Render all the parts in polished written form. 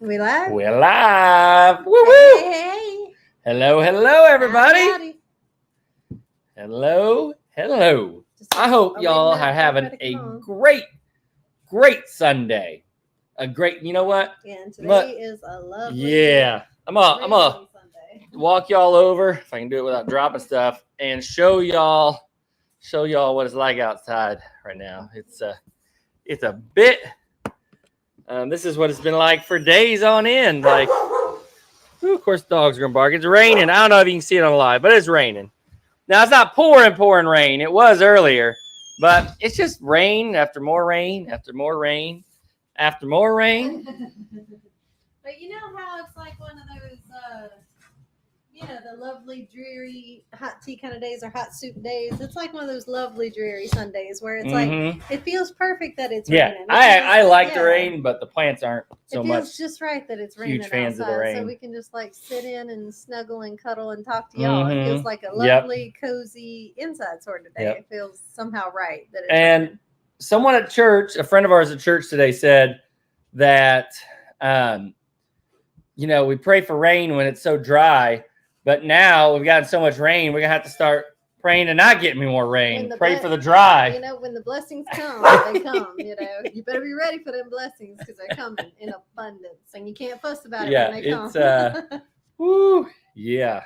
We live? We're live. Woo woo. Hey. Hello, everybody. Howdy. Hello. Just I hope wait a y'all minute are for having everybody a to come on. great Sunday. You know what? Yeah, and today is a lovely Yeah. I'm gonna rainy Sunday. walk y'all over, if I can do it without dropping stuff, and show y'all what it's like outside right now. It's a bit. This is what it's been like for days on end. Like, ooh, of course, dogs are gonna bark. It's raining. I don't know if you can see it on live, but it's raining. Now it's not pouring rain. It was earlier, but it's just rain after more rain after more rain after more rain. But you know how it's like one of those, the lovely, dreary hot tea kind of days or hot soup days. It's like one of those lovely, dreary Sundays where it's like it feels perfect that it's raining. I like the rain, but the plants aren't so it much. feels just right that it's raining huge fans outside, of the rain. so we can just like sit in and snuggle and cuddle and talk to y'all. It feels like a Yep. lovely, cozy inside sort of day. Yep. It feels somehow right that it's And raining. someone at church, a friend of ours at church today, said that we pray for rain when it's so dry, but now we've gotten so much rain, we're gonna have to start praying to not get any more rain. Pray for the dry. When the blessings come, they come. You better be ready for them blessings because they're coming in abundance, and you can't fuss about it when they come. Woo, yeah.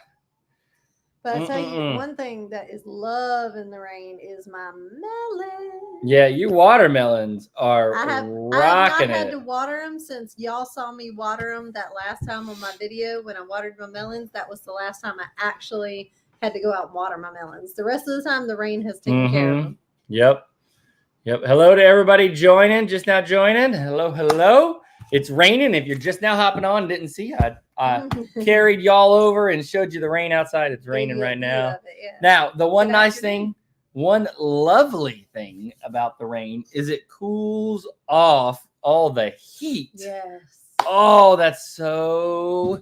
But I'll tell you one thing that is love in the rain is my melon. Yeah, you watermelons are I have rocking not had it. to water them since y'all saw me water them that last time on my video when I watered my melons. That was the last time I actually had to go out and water my melons. The rest of the time, the rain has taken care of them. Yep. Hello to everybody just now joining. Hello. It's raining. If you're just now hopping on, didn't see, I carried y'all over and showed you the rain outside. It's raining right now. Now, the one one lovely thing about the rain is it cools off all the heat. Yes. Oh, that's so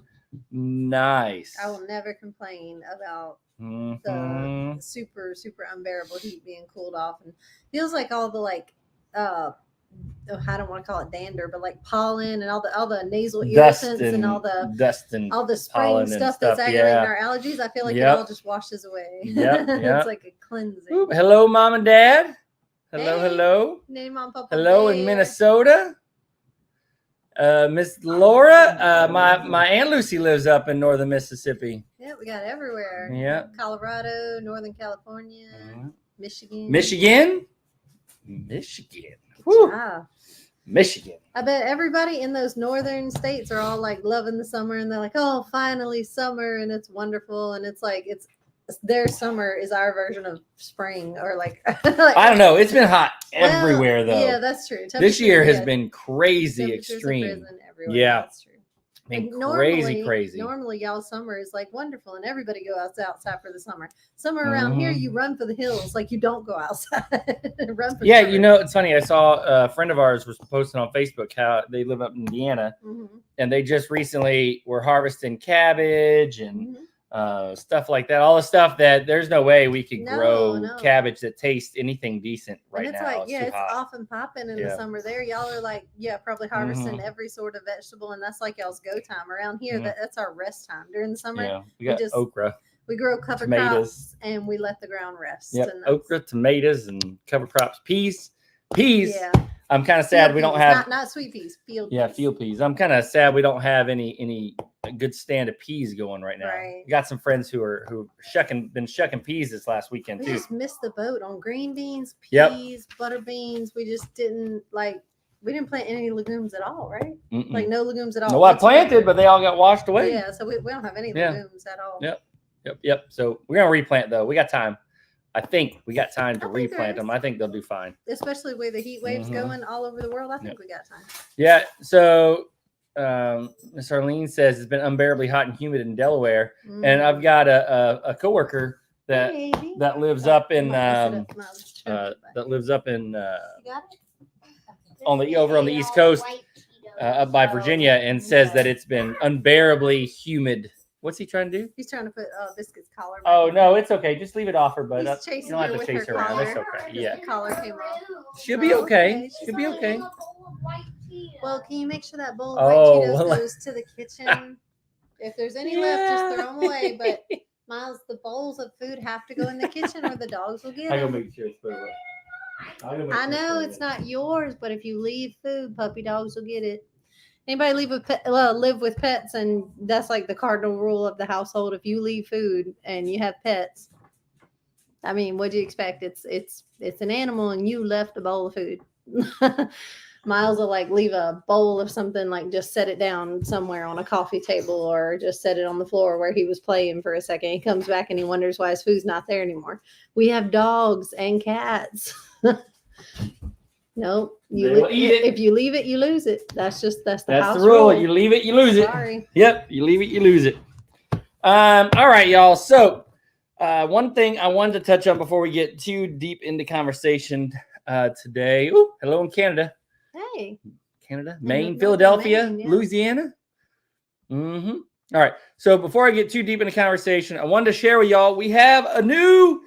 nice. I will never complain about the super, super unbearable heat being cooled off, and feels like all the I don't want to call it dander, but like pollen and all the nasal irritants and all the dust and all the spraying stuff that's aggravating our allergies. I feel like it all just washes away. It's like a cleansing. Ooh, hello, Mom and Dad. Hello. Name on Papa hello Bear. In Minnesota. Miss Laura, my Aunt Lucy lives up in northern Mississippi. Yeah, we got everywhere. Yeah. Colorado, Northern California, Michigan. Michigan. Woo. Michigan. I bet everybody in those northern states are all like loving the summer, and they're like, "Oh, finally summer, and it's wonderful." And it's like their summer is our version of spring, or like I don't know. It's been hot everywhere though. Yeah, that's true. This year has been crazy extreme. Yeah, that's true. Been crazy. Normally, y'all's summer is like wonderful, and everybody goes outside for the summer. Summer around here, you run for the hills, like you don't go outside. Run for the summer. It's funny. I saw a friend of ours was posting on Facebook how they live up in Indiana, and they just recently were harvesting cabbage and stuff like that. All the stuff that there's no way we could grow cabbage that tastes anything decent right and it's now. Like, it's off and popping in the summer there. Y'all are like, probably harvesting every sort of vegetable, and that's like y'all's go time. Around here, that's our rest time during the summer. Yeah, we got okra. We grow cover crops and we let the ground rest. Yep, okra, tomatoes, and cover crops. Peas. Yeah. I'm kind of sad we don't have not sweet peas, field peas. Yeah, field peas. I'm kind of sad we don't have any good stand of peas going right now. Right. We got some friends who been shucking peas this last weekend too. We just missed the boat on green beans, peas, butter beans. We just didn't we didn't plant any legumes at all, right? Like no legumes at all. No, I planted, but they all got washed away. Yeah, so we don't have any legumes at all. Yep. So we're gonna replant though. We got time. I think we got time to replant them. I think they'll do fine. Especially with the heat waves going all over the world. I think we got time. Yeah. So Miss Arlene says it's been unbearably hot and humid in Delaware. And I've got a coworker that lives up in on the East Coast up by Virginia, and says that it's been unbearably humid. What's he trying to do? He's trying to put Biscuit's collar. Oh no, it's okay. Just leave it off her, bud. You don't have to chase her around. It's okay. Yeah, the collar came off. She'll be okay. She'll be okay. Well, can you make sure that bowl of Oh, white Cheetos well, goes to the kitchen? If there's any left, just throw them away. But Miles, the bowls of food have to go in the kitchen or the dogs will get I gotta them. make sure it's put away. I know it's not yours, but if you leave food, puppy dogs will get it. Anybody live with pets, and that's like the cardinal rule of the household. If you leave food and you have pets, I mean, what do you expect? It's an animal, and you left a bowl of food. Miles will like leave a bowl of something, like just set it down somewhere on a coffee table or just set it on the floor where he was playing for a second. He comes back and he wonders why his food's not there anymore. We have dogs and cats. Nope. If you leave it, you lose it. That's the house rule. rule. You leave it, you lose it. Sorry. Yep, you leave it, you lose it. All right, y'all. So one thing I wanted to touch on before we get too deep into conversation today. Ooh, hello in Canada. Hey. Canada, Maine, Philadelphia, Maine, yeah. Louisiana. All right. So before I get too deep into conversation, I wanted to share with y'all, we have a new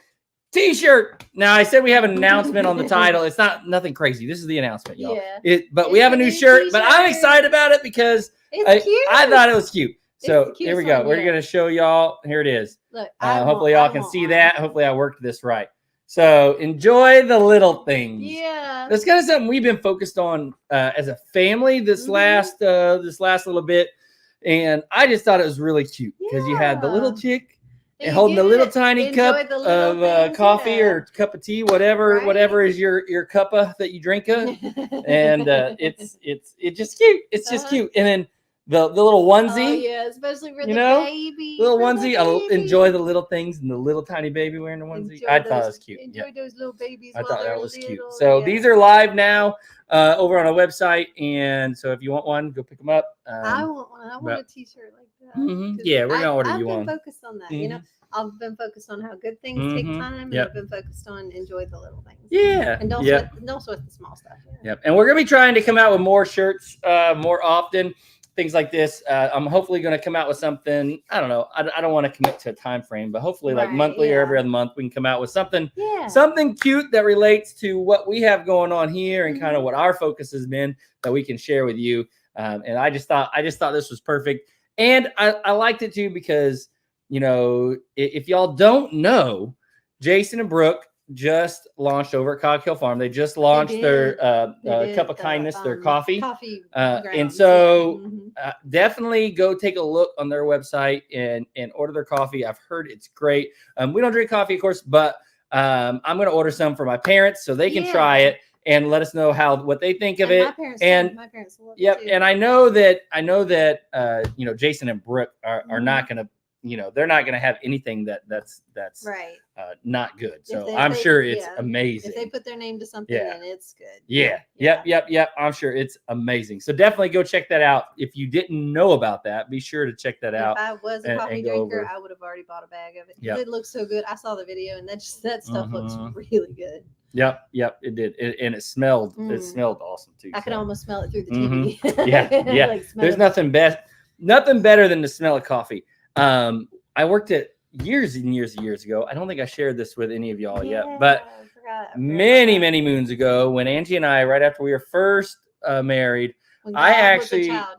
T-shirt. Now, I said we have an announcement on the title. It's nothing crazy. This is the announcement, y'all. Yeah. But we have a new shirt, but I'm excited about it because it's cute. I thought it was cute. So here we go. One, We're going to show y'all. Here it is. Look, hopefully y'all can see that. Hopefully I worked this right. So enjoy the little things. Yeah. That's kind of something we've been focused on as a family this last little bit. And I just thought it was really cute because you had the little chick and holding the little tiny cup of coffee or cup of tea, whatever is your cuppa that you drink of. And it's just cute. It's just cute. And then the little onesie. Oh, yeah, especially for the baby. Little onesie. I'll enjoy the little things and the little tiny baby wearing the onesie. I thought it was cute. Enjoy those little babies. I thought that was cute. Little. So these are live now over on our website. And so if you want one, go pick them up. I want one. I want a T-shirt like that. Yeah, we're going to order you one. I've been focused on that. You know, I've been focused on how good things take time. And I've been focused on enjoy the little things. Yeah. And don't sweat the small stuff. Yep. And we're going to be trying to come out with more shirts more often. Things like this. I'm hopefully going to come out with something. I don't know. I don't want to commit to a time frame, but hopefully like monthly or every other month, we can come out with something cute that relates to what we have going on here and kind of what our focus has been that we can share with you. And I just thought this was perfect. And I liked it too, because, you know, if y'all don't know, Jason and Brooke just launched over at Cog Hill Farm. They just launched their Cup of Kindness, their coffee. And so definitely go take a look on their website and order their coffee. I've heard it's great. We don't drink coffee, of course, but I'm going to order some for my parents so they can try it and let us know what they think of it. My parents love it too. And I know that you know, Jason and Brooke are not going to, you know, they're not going to have anything that's right. Not good. So I'm sure it's amazing. If they put their name to something, then it's good. Yep. I'm sure it's amazing. So definitely go check that out. If you didn't know about that, be sure to check that out. If I was a coffee drinker, I would have already bought a bag of it. Yep. It looks so good. I saw the video, and that stuff looks really good. Yep, it did, and it smelled. It smelled awesome too. I could almost smell it through the TV. Yeah. Like, there's nothing better than the smell of coffee. I worked at years and years ago. I don't think I shared this with any of y'all yet, but many moons ago, when Angie and I, right after we were first married, when God was a child.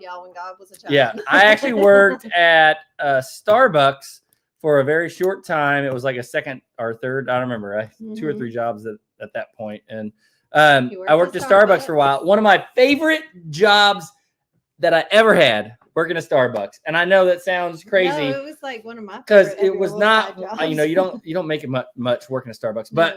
Yeah, I actually worked at Starbucks for a very short time. It was like a second or third, I don't remember, 2 or 3 jobs at that point. And I worked at Starbucks for a while. One of my favorite jobs that I ever had, working at Starbucks. And I know that sounds crazy. No, it was like one of my because it was not, you know, you don't make it much working at Starbucks, but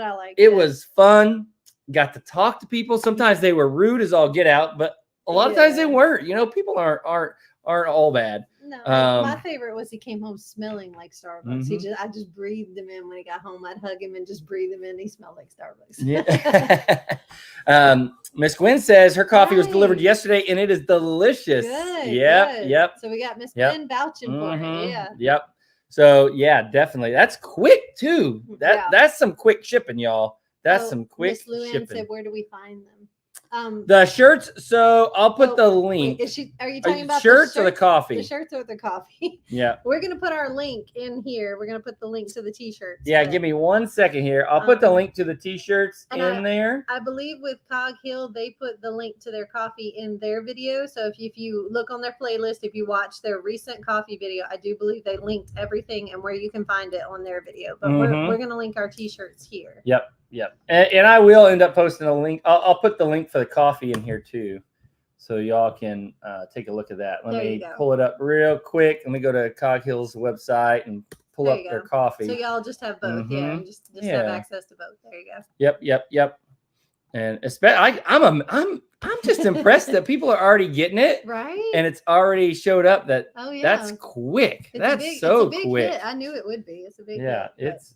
I like it. Was fun. Got to talk to people. Sometimes they were rude as all get out, but a lot of times they weren't. You know, people aren't all bad. No, my favorite was he came home smelling like Starbucks. I just breathed him in when he got home. I'd hug him and just breathe him in. He smelled like Starbucks. Yeah. Miss Gwen says her coffee was delivered yesterday and it is delicious. Good. Yep. So we got Miss Gwen vouching for it. Yeah. Yep. So yeah, definitely. That's quick too. That's some quick shipping, y'all. That's some quick Miss Luann shipping. said, where do we find them? The shirts. So I'll put the link. Wait, are you talking about shirts the or the coffee? The shirts or the coffee? Yeah. We're gonna put our link in here. We're gonna put the link to the t-shirts. Yeah, give me 1 second here. I'll put the link to the t-shirts in there. I believe with Cog Hill, they put the link to their coffee in their video. So if you look on their playlist, if you watch their recent coffee video, I do believe they linked everything and where you can find it on their video. But we're gonna link our t-shirts here. Yep. And I will end up posting a link. I'll put the link for the coffee in here too, so y'all can take a look at that. Let me pull it up real quick. Let me go to Cog Hill's website and pull up their coffee. So y'all just have both. Yeah, just have access to both. There you go. Yep. And especially, I'm just impressed that people are already getting it, right? And it's already showed up. That that's quick. It's that's so quick. Hit. I knew it would be. It's a big hit. It's.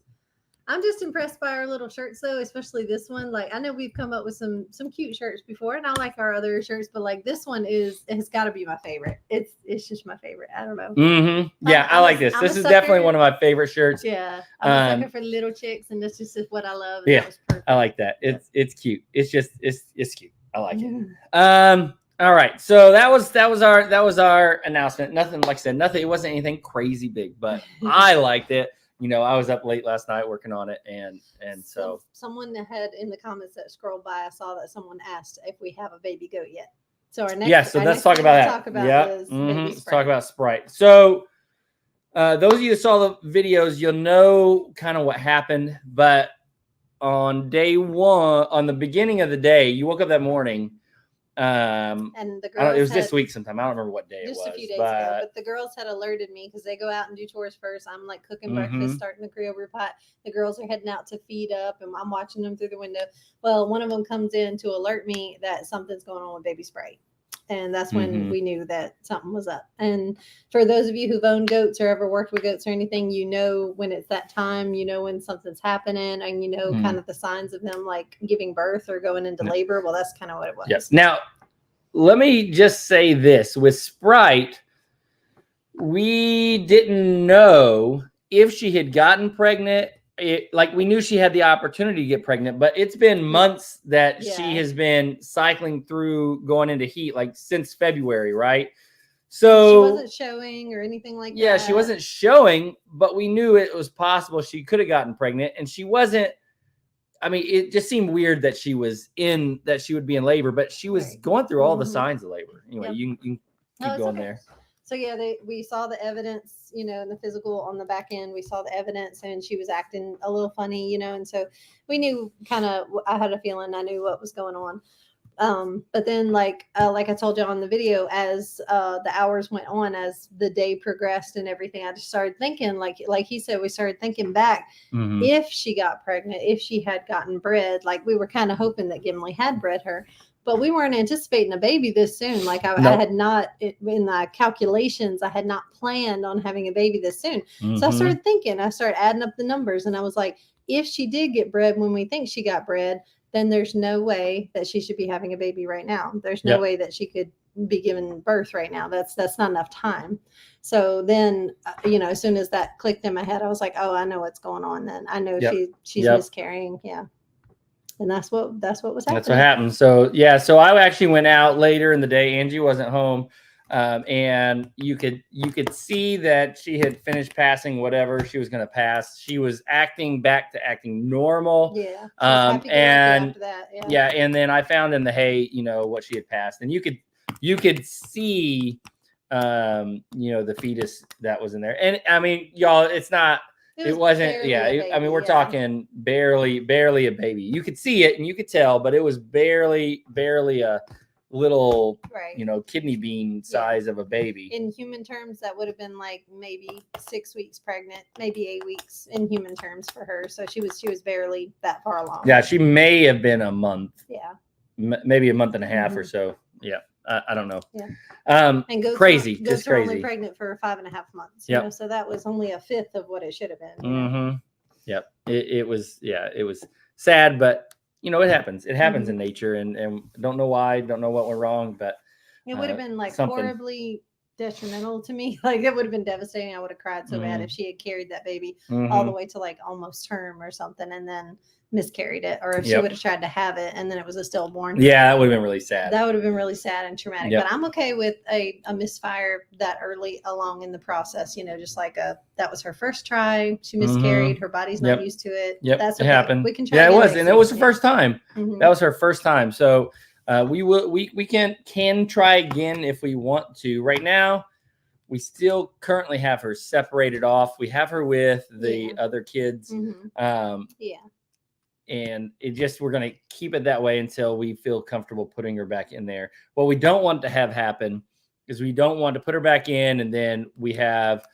I'm just impressed by our little shirts though, especially this one. Like I know we've come up with some cute shirts before, and I like our other shirts, but like this one has got to be my favorite. It's just my favorite. I don't know. Mm-hmm. Yeah, I like this. This is definitely one of my favorite shirts. Yeah, I'm a sucker for little chicks, and that's just what I love. Yeah, I like that. It's cute. It's just it's cute. I like it. All right, so that was our announcement. Nothing, like I said, nothing. It wasn't anything crazy big, but I liked it. You know, I was up late last night working on it, and so someone had in the comments that scrolled by, I saw that someone asked if we have a baby goat yet. So our next, let's talk about that. Let's talk about Sprite. So those of you that saw the videos, you'll know kind of what happened. But on day one, on the beginning of the day, you woke up that morning. And the girls it was this week sometime. I don't remember what day it was. Just a few days ago. But the girls had alerted me because they go out and do chores first. I'm like cooking breakfast, starting the Creole pot. The girls are heading out to feed up, and I'm watching them through the window. Well, one of them comes in to alert me that something's going on with baby Sprite. And that's when we knew that something was up. And for those of you who've owned goats or ever worked with goats or anything, you know when it's that time, you know when something's happening, and you know kind of the signs of them like giving birth or going into labor. Well, that's kind of what it was. Yes. Now, let me just say this. With Sprite, we didn't know if she had gotten pregnant. Like we knew she had the opportunity to get pregnant, but it's been months that she has been cycling through going into heat, like since February, right? So she wasn't showing or anything like that. Yeah, she wasn't showing, but we knew it was possible she could have gotten pregnant, and she wasn't. I mean, it just seemed weird that she would be in labor, but she was going through all the signs of labor. Anyway, you can keep going there. So yeah, we saw the evidence, you know, in the physical on the back end. We saw the evidence, and she was acting a little funny, you know, and so we knew I had a feeling I knew what was going on. But then like I told you on the video, as the hours went on, as the day progressed and everything, I just started thinking, like he said, we started thinking back, if she got pregnant, if she had gotten bred, like we were kind of hoping that Gimli had bred her. But we weren't anticipating a baby this soon. Like I had not, in the calculations, I had not planned on having a baby this soon. So I started thinking, I started adding up the numbers, and I was like, if she did get bred when we think she got bred, then there's no way that she should be having a baby right now. There's no way that she could be given birth right now. That's not enough time. So then, you know, as soon as that clicked in my head, I was like, oh, I know what's going on then. I know she's miscarrying. Yeah. And that's what was happening. That's what happened. So yeah, so I actually went out later in the day. Angie wasn't home, and you could see that she had finished passing whatever she was going to pass. She was back to acting normal. Yeah. And after that. Yeah, and then I found in the hay, you know, what she had passed, and you could see, you know, the fetus that was in there. And I mean, y'all, it wasn't. Yeah, I mean, we're talking barely a baby. You could see it and you could tell, but it was barely a little, you know, kidney bean size of a baby. In human terms, that would have been like maybe 6 weeks pregnant, maybe 8 weeks in human terms for her. So she was barely that far along. Yeah, she may have been a month. Yeah, maybe a month and a half or so. Yeah. I don't know. Yeah. And goats crazy. Just were crazy. Only pregnant for 5.5 months. You know, so that was only a fifth of what it should have been. Yep. It was sad, but you know, it happens. It happens in nature, and don't know why, don't know what went wrong, but it would have been like horribly detrimental to me. Like it would have been devastating. I would have cried so bad if she had carried that baby all the way to like almost term or something, and then miscarried it, or if she Yep. would have tried to have it and then it was a stillborn. Yeah, that would have been really sad. That would have been really sad and traumatic. Yep. But I'm okay with a misfire that early along in the process. Just like that was her first try. She miscarried. Her body's not Yep. used to it. Yep, That's it okay. happened. We can try. Yeah, it again was, next and it was the season. first time. Mhm. That was her first time. So we can try again if we want to. Right now, we still currently have her separated off. We have her with the other kids. Yeah. And we're going to keep it that way until we feel comfortable putting her back in there. What we don't want to have happen is we don't want to put her back in, and then we have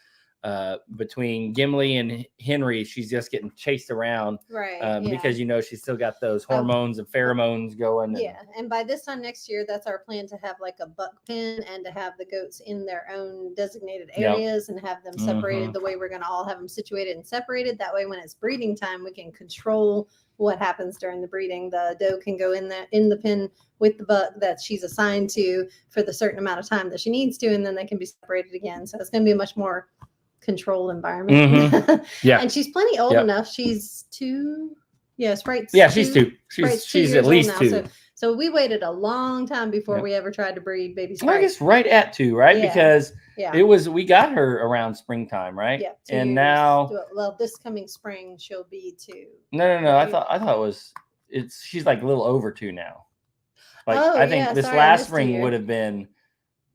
between Gimli and Henry, she's just getting chased around, right? Because she's still got those hormones and pheromones going. Yeah, and by this time next year, that's our plan, to have like a buck pen and to have the goats in their own designated areas and have them separated the way we're going to all have them situated and separated. That way, when it's breeding time, we can control what happens during the breeding. The doe can go in the pen with the buck that she's assigned to for the certain amount of time that she needs to, and then they can be separated again. So it's going to be a much more controlled environment. Yeah. And she's plenty old enough. She's 2. Yes, right. Yeah, she's 2. She's at least 2. So we waited a long time before we ever tried to breed baby Sprite. Well, I guess right at 2, right? Yeah. Because we got her around springtime, right? Yeah. 2 and years. Now, well, this coming spring she'll be 2. No. I thought it was. She's like a little over 2 now. Like I think this sorry, last spring would have been.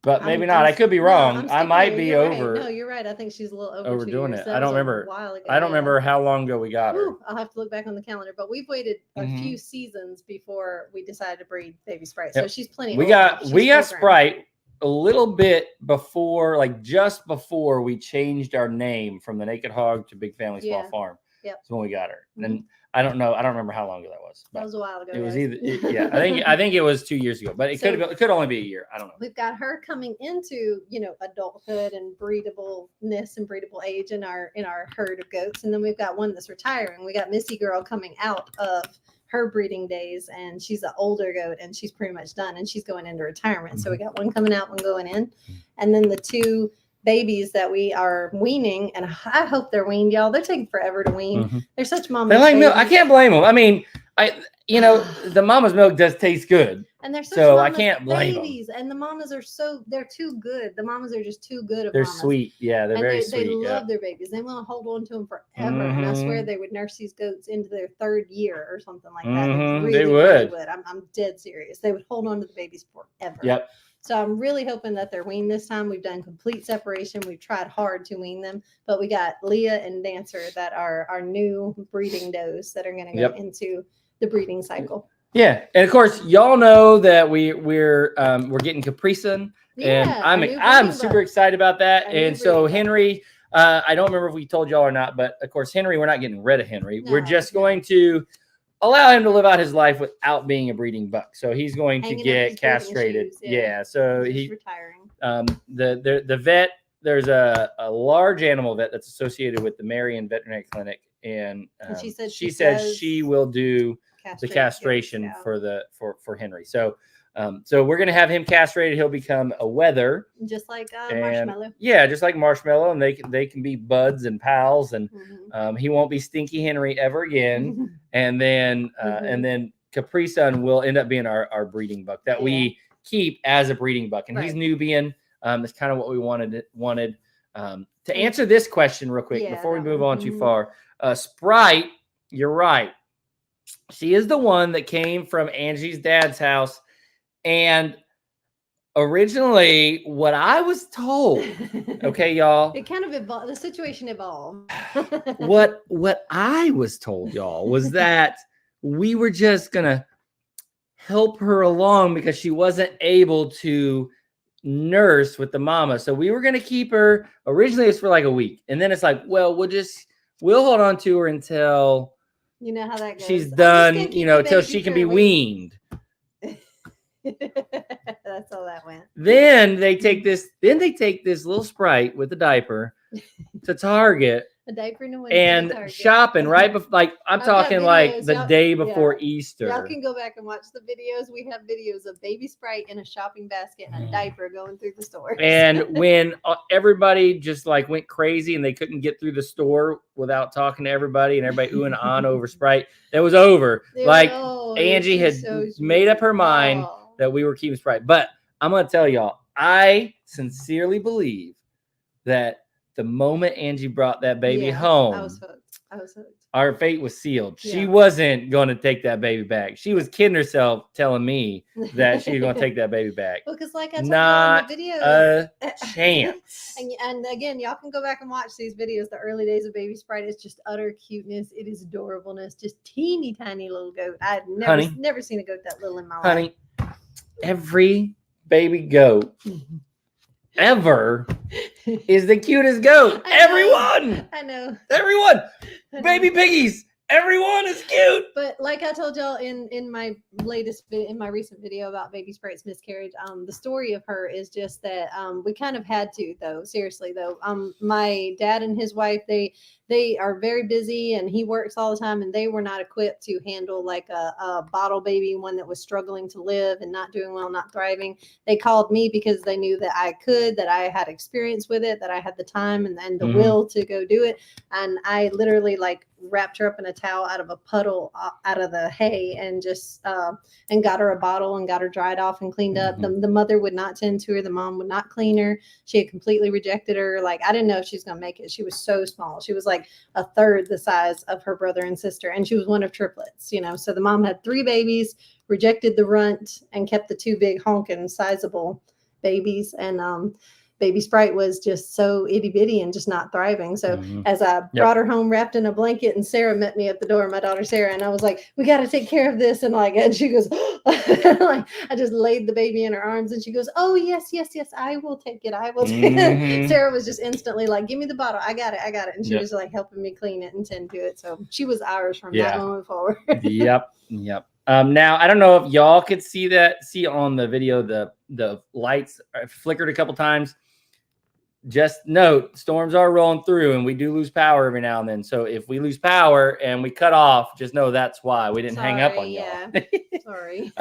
But maybe not. I could be wrong. I might be over. Right. No, you're right. I think she's a little overdoing it. That I don't remember. I don't remember how long ago we got her. I'll have to look back on the calendar. But we've waited a few seasons before we decided to breed baby Sprite. So she's plenty. We got Sprite a little bit before, like just before we changed our name from the Naked Hog to Big Family Small Farm. Yep. That's when we got her. And I don't know. I don't remember how long ago that was. That was a while ago. It was I think it was 2 years ago, but it could only be a year. I don't know. We've got her coming into adulthood and breedableness and breedable age in our herd of goats, and then we've got one that's retiring. We got Missy Girl coming out of her breeding days, and she's an older goat, and she's pretty much done, and she's going into retirement. So we got one coming out, one going in, and then the 2 babies that we are weaning, and I hope they're weaned, y'all. They're taking forever to wean. They're such mama's. They like milk. I can't blame them. I mean, the mama's milk does taste good, and they're such so I can't blame babies. And the mamas are they're too good. The mamas are just too good. They're mamas. Sweet, yeah. They're very sweet. They love their babies. They want to hold on to them forever. And I swear they would nurse these goats into their 3rd year or something like that. They would. I'm dead serious. They would hold on to the babies forever. Yep. So I'm really hoping that they're weaned this time. We've done complete separation. We've tried hard to wean them, but we got Leah and Dancer that are our new breeding does that are going to go into the breeding cycle. Yeah, and of course, y'all know that we're getting Capri Sun, and I'm super excited about that. And so Henry, I don't remember if we told y'all or not, but of course, Henry, we're not getting rid of Henry. We're just going to allow him to live out his life without being a breeding buck. So he's going to get castrated. So he's retiring. The vet, there's a large animal vet that's associated with the Marion Veterinary Clinic, and she said she will do the castration for Henry. So we're gonna have him castrated. He'll become a wether, just like Marshmallow. Yeah, just like Marshmallow, and they can be buds and pals, and he won't be Stinky Henry ever again. And then Capri Sun will end up being our breeding buck that we keep as a breeding buck, and he's Nubian. That's kind of what we wanted. To answer this question real quick before we move on too far, Sprite, you're right. She is the one that came from Angie's dad's house. And originally, what I was told, okay, y'all. It kind of evolved. The situation evolved. What I was told, y'all, was that we were just going to help her along because she wasn't able to nurse with the mama. So we were going to keep her. Originally, it was for like a week. And then it's like, well, we'll hold on to her until you know how that goes. She's done, until she can be weaned. That's how that went. Then they take this little Sprite with a diaper to Target, A diaper and a onesie. and Target. shopping right before, like I'm I've got talking like videos, the y'all- day before yeah. Easter. Y'all can go back and watch the videos. We have videos of baby Sprite in a shopping basket and a diaper going through the store. And when everybody just like went crazy and they couldn't get through the store without talking to everybody and everybody oohing and on over Sprite, it was over. Like Angie had made up her mind that we were keeping Sprite. But I'm going to tell y'all, I sincerely believe that the moment Angie brought that baby home, I was hooked. Our fate was sealed. Yeah. She wasn't going to take that baby back. She was kidding herself telling me that she was going to take that baby back. Well, because like I told Not you in the video, a chance. and again, y'all can go back and watch these videos. The early days of Baby Sprite is just utter cuteness. It is adorableness. Just teeny tiny little goat. I've never seen a goat that little in my life. Honey, every baby goat ever is the cutest goat. Everyone. I know. Everyone. Baby piggies. Everyone is cute. But like I told y'all in my recent video about Baby Sprite's miscarriage, the story of her is just that we kind of had to, though. Seriously, though, my dad and his wife, they are very busy and he works all the time, and they were not equipped to handle like a bottle baby, one that was struggling to live and not doing well, not thriving. They called me because they knew that I could, that I had experience with it, that I had the time and the will to go do it. And I literally like wrapped her up in a towel out of a puddle out of the hay and just and got her a bottle and got her dried off and cleaned up. The mother would not tend to her. The mom would not clean her. She had completely rejected her. Like, I didn't know if she was going to make it. She was so small. She was like a third the size of her brother and sister. And she was one of triplets, you know. So the mom had 3 babies, rejected the runt, and kept the 2 big honking sizable babies. And Baby Sprite was just so itty bitty and just not thriving. So as I brought her home wrapped in a blanket, and Sarah met me at the door, my daughter Sarah, and I was like, we got to take care of this. And and she goes, like, I just laid the baby in her arms, and she goes, oh, yes, I will take it. I will take it. Sarah was just instantly like, give me the bottle. I got it. And she was like helping me clean it and tend to it. So she was ours from that moment forward. Yep. Now, I don't know if y'all could see on the video, the lights flickered a couple times. Just note, storms are rolling through and we do lose power every now and then. So if we lose power and we cut off, just know that's why. We didn't hang up on y'all. Sorry.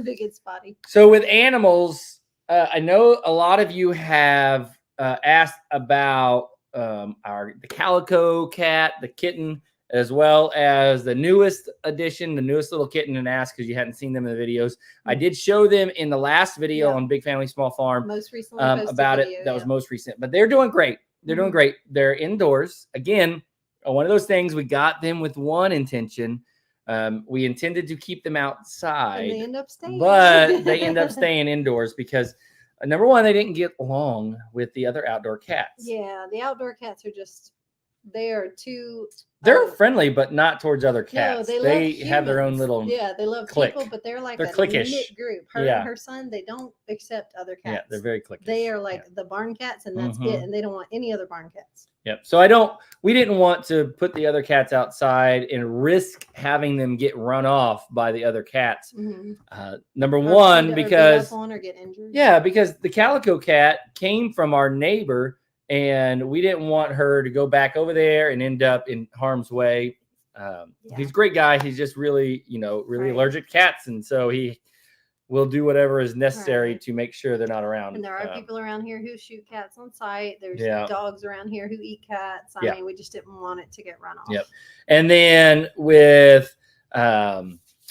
Big and spotty. So with animals, I know a lot of you have asked about the calico cat, the kitten, as well as the newest addition, the newest little kitten, and asked because you hadn't seen them in the videos. I did show them in the last video on Big Family Small Farm. Most recently about video, it. That was most recent. But they're doing great. They're doing great. They're indoors. Again, one of those things, we got them with one intention. We intended to keep them outside. And they end up staying. But they end up staying indoors because, number one, they didn't get along with the other outdoor cats. Yeah, the outdoor cats are just, they are too... They're friendly, but not towards other cats. No, they have their own little they love clique. People, but they're like they're a cliquish. knit group. Her and her son, they don't accept other cats. Yeah, they're very cliquish. They are like the barn cats, and that's it. And they don't want any other barn cats. Yep. So we didn't want to put the other cats outside and risk having them get run off by the other cats. Number one, because or get injured. Yeah, because the calico cat came from our neighbor. And we didn't want her to go back over there and end up in harm's way. He's a great guy. He's just really, allergic to cats. And so he will do whatever is necessary to make sure they're not around. And there are people around here who shoot cats on site. There's dogs around here who eat cats. I mean, we just didn't want it to get run off. Yep. And then with, I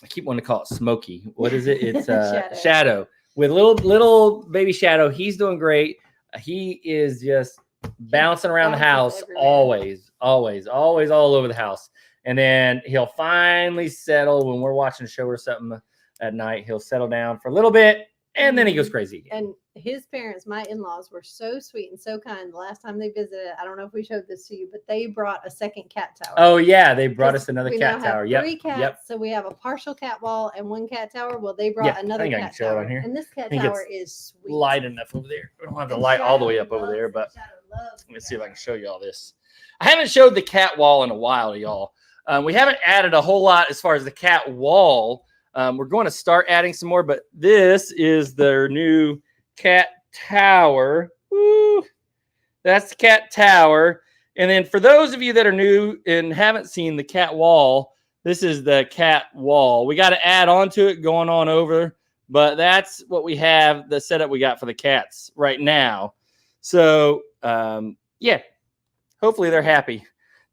keep wanting to call it Smokey. What is it? It's Shadow. With little baby Shadow. He's doing great. He is just bouncing around the house always all over the house. And then he'll finally settle when we're watching a show or something at night. He'll settle down for a little bit and then he goes crazy again. And his parents, my in-laws, were so sweet and so kind. The last time they visited, I don't know if we showed this to you, but they brought a second cat tower. Oh yeah, they brought us another cat tower. Yep. 3 cats, so we have a partial cat wall and 1 cat tower. Well, they brought another cat tower. And this cat tower is sweet. Light enough over there. We don't have the light all the way up over there, but let me see if I can show you all this. I haven't showed the cat wall in a while, y'all. We haven't added a whole lot as far as the cat wall. We're going to start adding some more, but this is their new cat tower. Woo! That's the cat tower. And then for those of you that are new and haven't seen the cat wall, this is the cat wall. We got to add on to it going on over, but that's what we have, the setup we got for the cats right now. So, yeah, hopefully they're happy.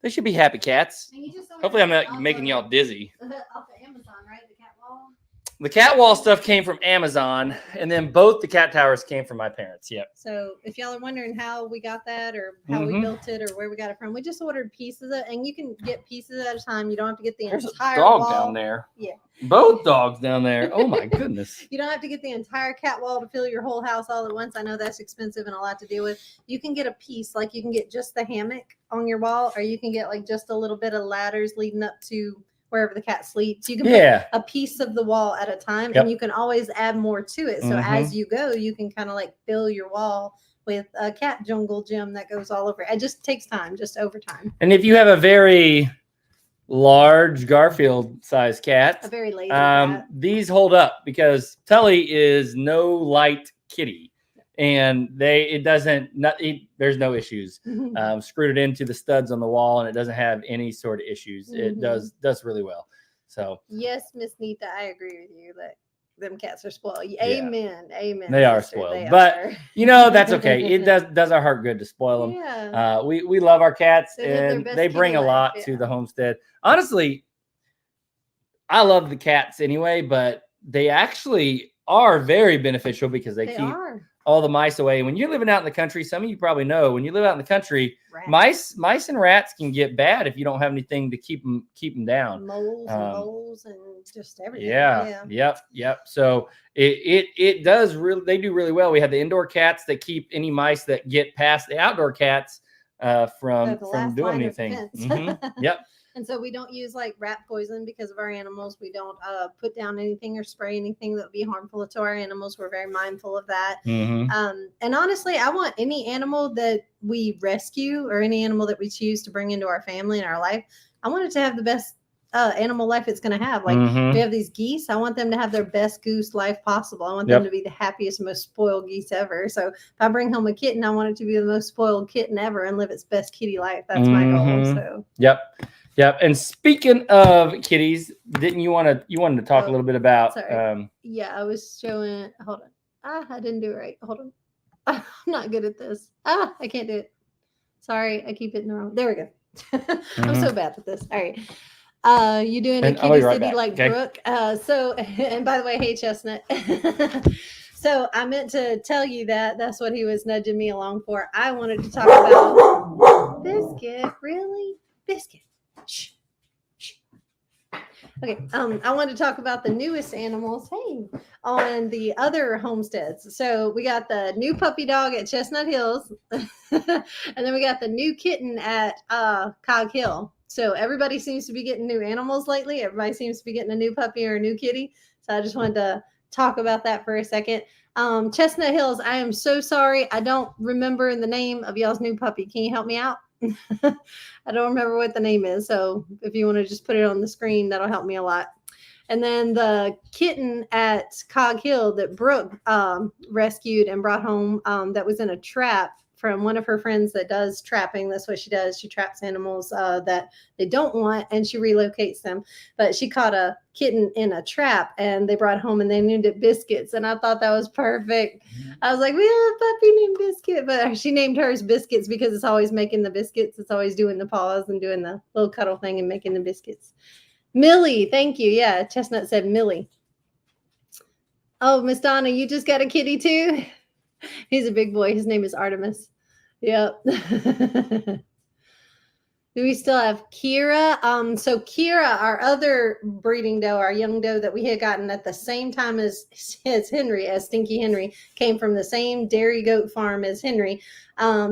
They should be happy cats. Hopefully I'm not making y'all dizzy. Off of Amazon, right? The cat wall. The cat wall stuff came from Amazon, and then both the cat towers came from my parents. Yep. So if y'all are wondering how we got that or how we built it or where we got it from, we just ordered pieces of it, and you can get pieces at a time. You don't have to get the There's entire a dog wall. down there. Yeah. Both dogs down there. Oh my goodness. You don't have to get the entire cat wall to fill your whole house all at once. I know that's expensive and a lot to deal with. You can get a piece, like you can get just the hammock on your wall, or you can get like just a little bit of ladders leading up to wherever the cat sleeps. You can put a piece of the wall at a time, and you can always add more to it. So as you go, you can kind of like fill your wall with a cat jungle gym that goes all over. It just takes time, just over time. And if you have a very large Garfield sized cat, a very lazy cat, these hold up because Tully is no light kitty, and there's no issues. Screwed it into the studs on the wall, and it doesn't have any sort of issues. It does really well. So yes, Miss Nita, I agree with you that them cats are spoiled. Amen. Amen. They are spoiled, but that's okay. It does our heart good to spoil them. Yeah. We love our cats, They and they bring a lot to the homestead. Honestly, I love the cats anyway, but they actually are very beneficial because they keep all the mice away. When you're living out in the country, some of you probably know, when you live out in the country, mice and rats can get bad if you don't have anything to keep them down. Moles and holes and just everything. Yep. So it does really, they do really well. We have the indoor cats that keep any mice that get past the outdoor cats from doing anything. Yep. And so we don't use like rat poison because of our animals. We don't put down anything or spray anything that would be harmful to our animals. We're very mindful of that. And honestly, I want any animal that we rescue or any animal that we choose to bring into our family and our life, I want it to have the best animal life it's going to have. Like we have these geese. I want them to have their best goose life possible. I want them to be the happiest, most spoiled geese ever. So if I bring home a kitten, I want it to be the most spoiled kitten ever and live its best kitty life. That's my goal. So Yep. And speaking of kitties, didn't you wanted to talk a little bit about? I was showing. Hold on. I didn't do it right. Hold on. I'm not good at this. I can't do it. Sorry, I keep hitting the wrong. There we go. I'm so bad at this. All right. You doing a kitty city like Brooke? So, and by the way, hey Chestnut. So I meant to tell you that's what he was nudging me along for. I wanted to talk about Biscuit. Really, Biscuit. Shh. Okay. I want to talk about the newest animals. Hey, on the other homesteads. So we got the new puppy dog at Chestnut Hills, and then we got the new kitten at Cog Hill. So everybody seems to be getting new animals lately. Everybody seems to be getting a new puppy or a new kitty. So I just wanted to talk about that for a second. Chestnut Hills. I am so sorry. I don't remember the name of y'all's new puppy. Can you help me out? I don't remember what the name is, so if you want to just put it on the screen, that'll help me a lot. And then the kitten at Cog Hill that Brooke rescued and brought home, that was in a trap from one of her friends that does trapping. That's what she does. She traps animals that they don't want, and she relocates them. But she caught a kitten in a trap, and they brought home, and they named it Biscuits. And I thought that was perfect. I was like, we have a puppy named Biscuit, but she named hers Biscuits because it's always making the biscuits. It's always doing the paws and doing the little cuddle thing and making the biscuits. Millie, thank you. Yeah, Chestnut said Millie. Oh, Miss Donna, you just got a kitty too? He's a big boy. His name is Artemis. Yep. Do we still have Kira? So Kira, our other breeding doe, our young doe that we had gotten at the same time as Henry, as Stinky Henry, came from the same dairy goat farm as Henry.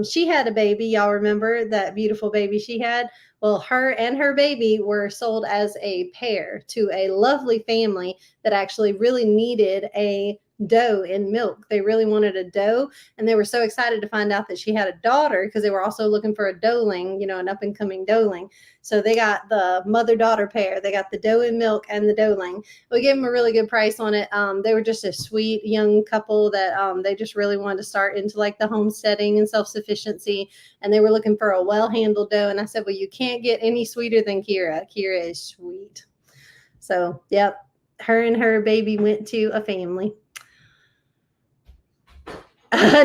She had a baby. Y'all remember that beautiful baby she had? Well, her and her baby were sold as a pair to a lovely family that actually really needed a doe in milk. They really wanted a doe, and they were so excited to find out that she had a daughter because they were also looking for a doeling, an up and coming doeling. So they got the mother-daughter pair. They got the doe in milk and the doeling. We gave them a really good price on it. They were just a sweet young couple that they just really wanted to start into like the homesteading and self-sufficiency, and they were looking for a well-handled doe. And I said, well, you can't get any sweeter than Kira. Kira is sweet. So, yep, her and her baby went to a family.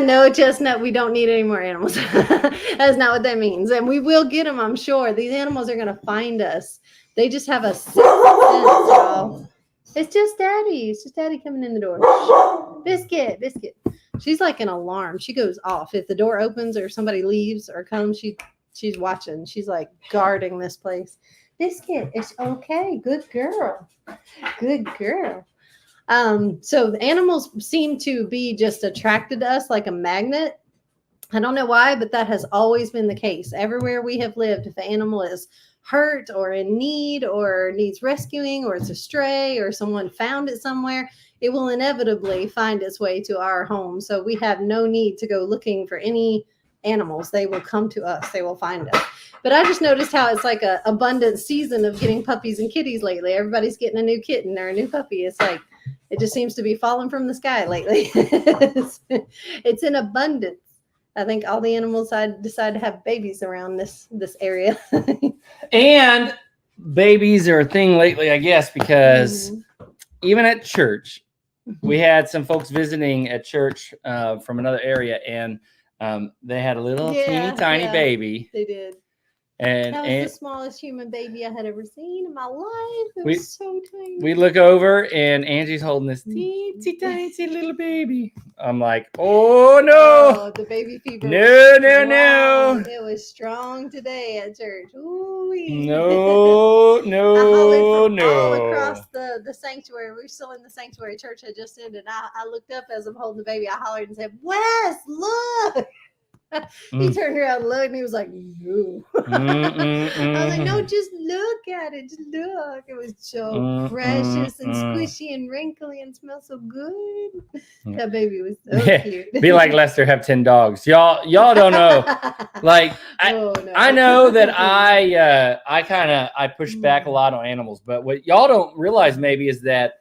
No, Chestnut, we don't need any more animals. That's not what that means. And we will get them, I'm sure. These animals are going to find us. They just have a sixth sense, y'all. It's just Daddy. It's just Daddy coming in the door. Shh. Biscuit. She's like an alarm. She goes off. If the door opens or somebody leaves or comes, she's watching. She's like guarding this place. Biscuit, it's okay. Good girl. Good girl. So the animals seem to be just attracted to us like a magnet. I don't know why, but that has always been the case. Everywhere we have lived, if the animal is hurt or in need or needs rescuing or it's a stray or someone found it somewhere, it will inevitably find its way to our home. So we have no need to go looking for any animals. They will come to us. They will find us. But I just noticed how it's like an abundant season of getting puppies and kitties lately. Everybody's getting a new kitten or a new puppy. It's like it just seems to be falling from the sky lately. It's in abundance. I think all the animals decide to have babies around this area. And babies are a thing lately, I guess, because even at church, we had some folks visiting at church from another area, and they had a little teeny tiny baby. They did. And that was the smallest human baby I had ever seen in my life. It was so tiny. We look over and Angie's holding this teensy tiny little baby. I'm like, oh no. Oh, the baby fever. No. It was strong today at church. Ooh. No. All across the sanctuary. We were still in the sanctuary. Church had just ended. I looked up as I'm holding the baby. I hollered and said, Wes, look. He turned around and looked and he was like, no. I was like, no, just look at it. Just look. It was so precious and squishy and wrinkly and smelled so good. That baby was so cute. Be like Lester, have 10 dogs. Y'all don't know. Like, I know that I push back a lot on animals, but what y'all don't realize maybe is that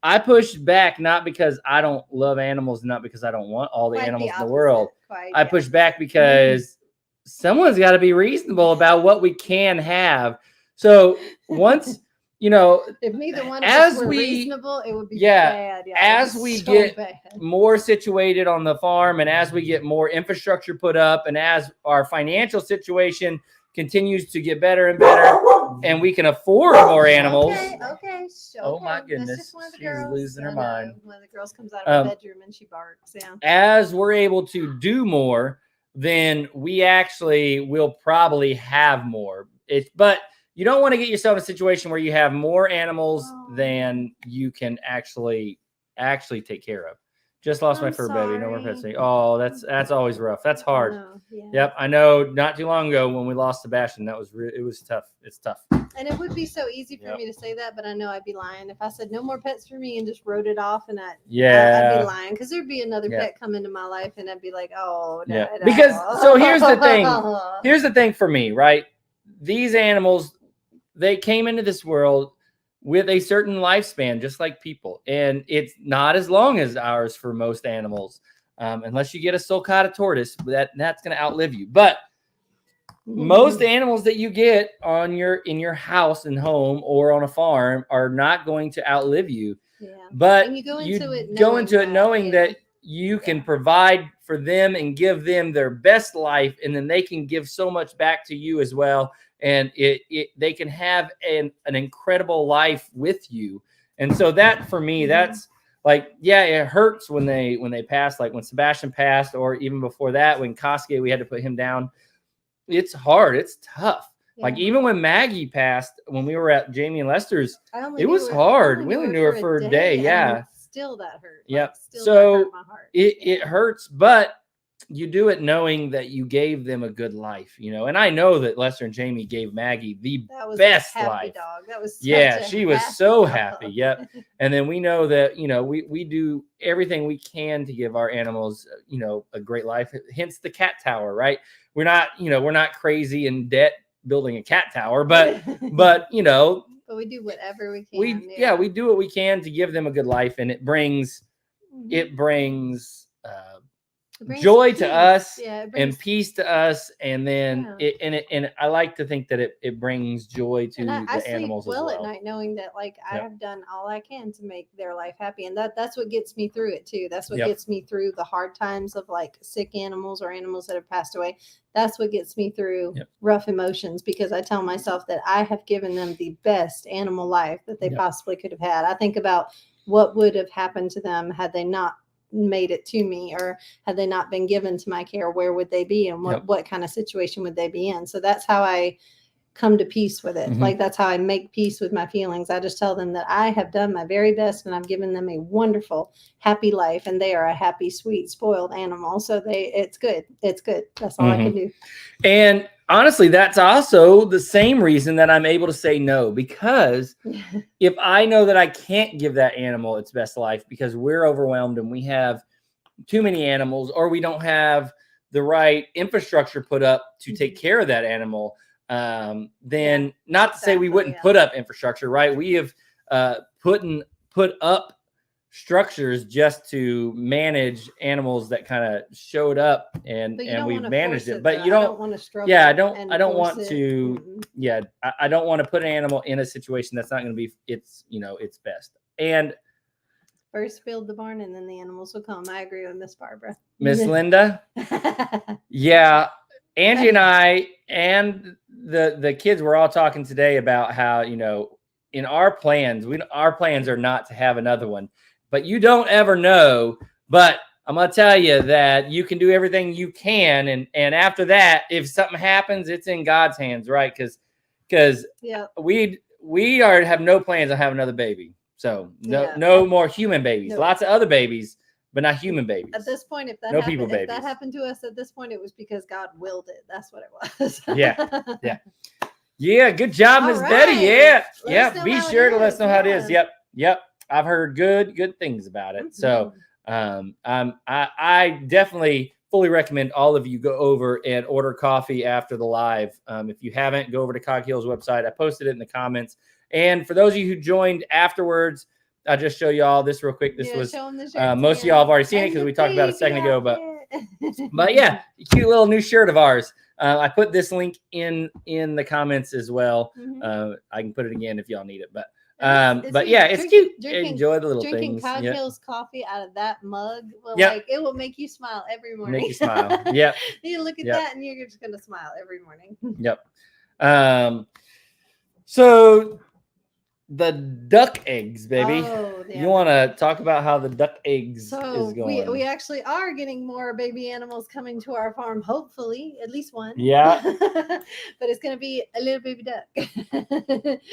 I push back not because I don't love animals, not because I don't want all the animals in the world. I push back because someone's got to be reasonable about what we can have. So once, if neither one of us were reasonable, it would be bad. Yeah, as we get more situated on the farm and as we get more infrastructure put up and as our financial situation continues to get better and better and we can afford more animals. Okay. Oh my goodness. She's losing her mind. One of the girls comes out of the bedroom and she barks. Yeah. As we're able to do more, then we actually will probably have more. But you don't want to get yourself in a situation where you have more animals than you can actually take care of. Just lost my fur baby. No more pets. Oh, that's always rough. That's hard. Yep, I know. Not too long ago when we lost Sebastian, it was tough. It's tough. And it would be so easy for me to say that, but I know I'd be lying if I said no more pets for me and just wrote it off. And I'd be lying because there'd be another pet come into my life, and I'd be like, oh, no. Because so here's the thing. Here's the thing for me, right? These animals, they came into this world with a certain lifespan, just like people. And it's not as long as ours for most animals, unless you get a sulcata tortoise, that's going to outlive you. But most animals that you get in your house and home or on a farm are not going to outlive you. Yeah. But and you go into it knowing that you can provide for them and give them their best life, and then they can give so much back to you as well. And they can have an incredible life with you. And so that for me, that's like, it hurts when they pass, like when Sebastian passed, or even before that, when Kosuke, we had to put him down. It's hard. It's tough. Yeah. Like even when Maggie passed, when we were at Jamie and Lester's, it was hard. We only knew her for a day. Yeah. Still that hurt. Yeah. So it hurts, but you do it knowing that you gave them a good life, you know. And I know that Lester and Jamie gave Maggie the best happy life. Dog. That was she was so dog. happy. Yep. And then we know that, you know, we do everything we can to give our animals, you know, a great life. Hence the cat tower, right? We're not crazy in debt building a cat tower, but you know, but we do whatever we can. We do what we can to give them a good life, and it brings joy to us, and peace to us, and then and I like to think that it brings joy to the animals as well. At night knowing that like I have done all I can to make their life happy, and that's what gets me through it too. That's what gets me through the hard times of like sick animals or animals that have passed away. That's what gets me through rough emotions, because I tell myself that I have given them the best animal life that they possibly could have had. I think about what would have happened to them had they not made it to me, or had they not been given to my care, where would they be, and what kind of situation would they be in? So that's how I come to peace with it. Like that's how I make peace with my feelings. I just tell them that I have done my very best, and I've given them a wonderful, happy life, and they are a happy, sweet, spoiled animal. So it's good. That's all I can do. And honestly, that's also the same reason that I'm able to say no, because if I know that I can't give that animal its best life because we're overwhelmed and we have too many animals, or we don't have the right infrastructure put up to take care of that animal, then not to say we wouldn't put up infrastructure, right? We have put up structures just to manage animals that kind of showed up, and we've managed it. But you don't want to struggle. Yeah, I don't want to. Yeah, I don't want to put an animal in a situation that's not going to be its best. And first build the barn, and then the animals will come. I agree with Miss Barbara. Miss Linda. Yeah, Angie and I and the kids were all talking today about how, you know, in our plans, our plans are not to have another one. But you don't ever know. But I'm going to tell you that you can do everything you can. And after that, if something happens, it's in God's hands, right? Because we have no plans on having another baby. So no more human babies. No. Lots of other babies, but not human babies. At this point, if that happened to us at this point, it was because God willed it. That's what it was. Yeah. Good job, Miss Betty. Yeah. Be sure to let us know how it is. Yep. I've heard good things about it. So I definitely fully recommend all of you go over and order coffee after the live. If you haven't, go over to Cog Hill's website. I posted it in the comments. And for those of you who joined afterwards, I'll just show y'all this real quick. This was most of y'all have already seen it because we talked about it a second ago. But yeah, cute little new shirt of ours. I put this link in the comments as well. I can put it again if y'all need it. But yeah, it's cute. Enjoy the little things. Drinking Cog Hill's coffee out of that mug it will make you smile every morning. Make you smile. Yep. You look at that and you're just gonna smile every morning. Yep. So the duck eggs, baby. You want to talk about how the duck eggs is going? We actually are getting more baby animals coming to our farm. Hopefully, at least one. Yeah. But it's going to be a little baby duck.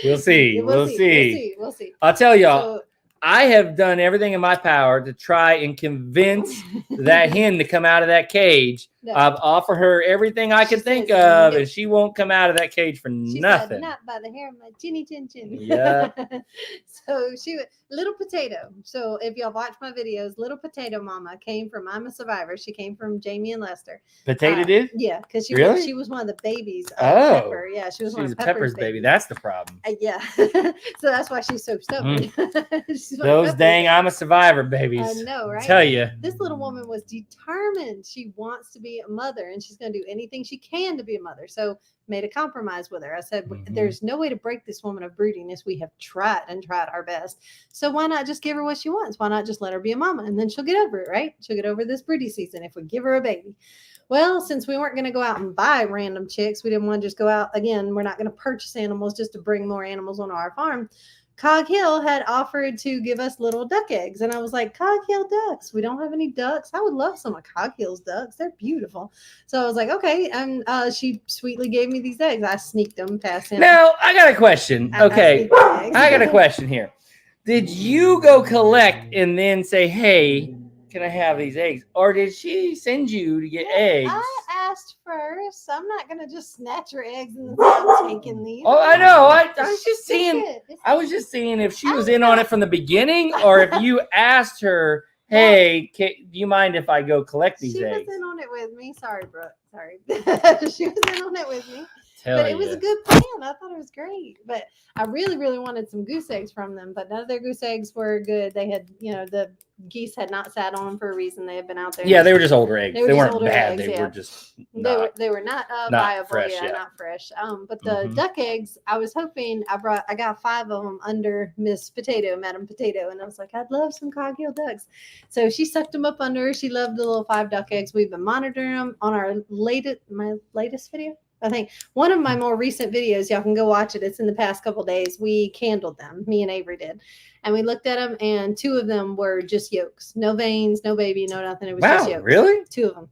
We'll see. We'll see. I'll tell y'all. I have done everything in my power to try and convince that hen to come out of that cage. No. I've offered her everything I could think of, and she won't come out of that cage for nothing. Said, not by the hair of my chinny chin chin. Yeah. So Little Potato. So if y'all watch my videos, Little Potato Mama came from I'm a Survivor. She came from Jamie and Lester. Potato did? Yeah, because she was one of the babies of Pepper. Yeah, she was one of Pepper's baby. That's the problem. Yeah. So that's why she's so stubborn. Those dang I'm a Survivor babies. I know, right? I tell you. This little woman was determined. She wants to be a mother, and she's going to do anything she can to be a mother. So made a compromise with her. I said, there's no way to break this woman of broodiness. We have tried our best. So why not just give her what she wants? Why not just let her be a mama? And then she'll get over it, right? She'll get over this broody season if we give her a baby. Well, since we weren't going to go out and buy random chicks, we didn't want to just go out. Again, we're not going to purchase animals just to bring more animals on our farm. Cog Hill had offered to give us little duck eggs. And I was like, Cog Hill ducks. We don't have any ducks. I would love some of Cog Hill's ducks. They're beautiful. So I was like, okay. And she sweetly gave me these eggs. I sneaked them past him. Now, I got a question. Okay. I got a question here. Did you go collect and then say, hey, can I have these eggs? Or did she send you to get eggs? I asked first. I'm not gonna just snatch her eggs and then say I'm taking these. Oh, I know. I was just seeing. It's I was just seeing if she was in on it from the beginning, or if you asked her, "Hey, do you mind if I go collect these eggs?" She was in on it with me. Sorry, Brooke. Sorry. She was in on it with me. It was a good plan. I thought it was great. But I really, really wanted some goose eggs from them. But none of their goose eggs were good. They had, the geese had not sat on them for a reason. They had been out there. Yeah, they were just older eggs. They weren't bad. Eggs, they were just not. They were not viable. Fresh, Not fresh. But the duck eggs, I was hoping I got 5 of them under Miss Potato, Madam Potato, and I was like, I'd love some coggill ducks. So she sucked them up under her. She loved the little 5 duck eggs. We've been monitoring them on my latest video. I think one of my more recent videos, y'all can go watch it. It's in the past couple days. We candled them. Me and Avery did. And we looked at them, and 2 of them were just yolks. No veins, no baby, no nothing. It was just yolks. Really? 2 of them.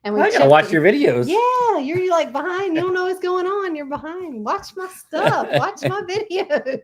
And we gotta watch your videos. Yeah, you're like behind. You don't know what's going on. You're behind. Watch my stuff. Watch my videos.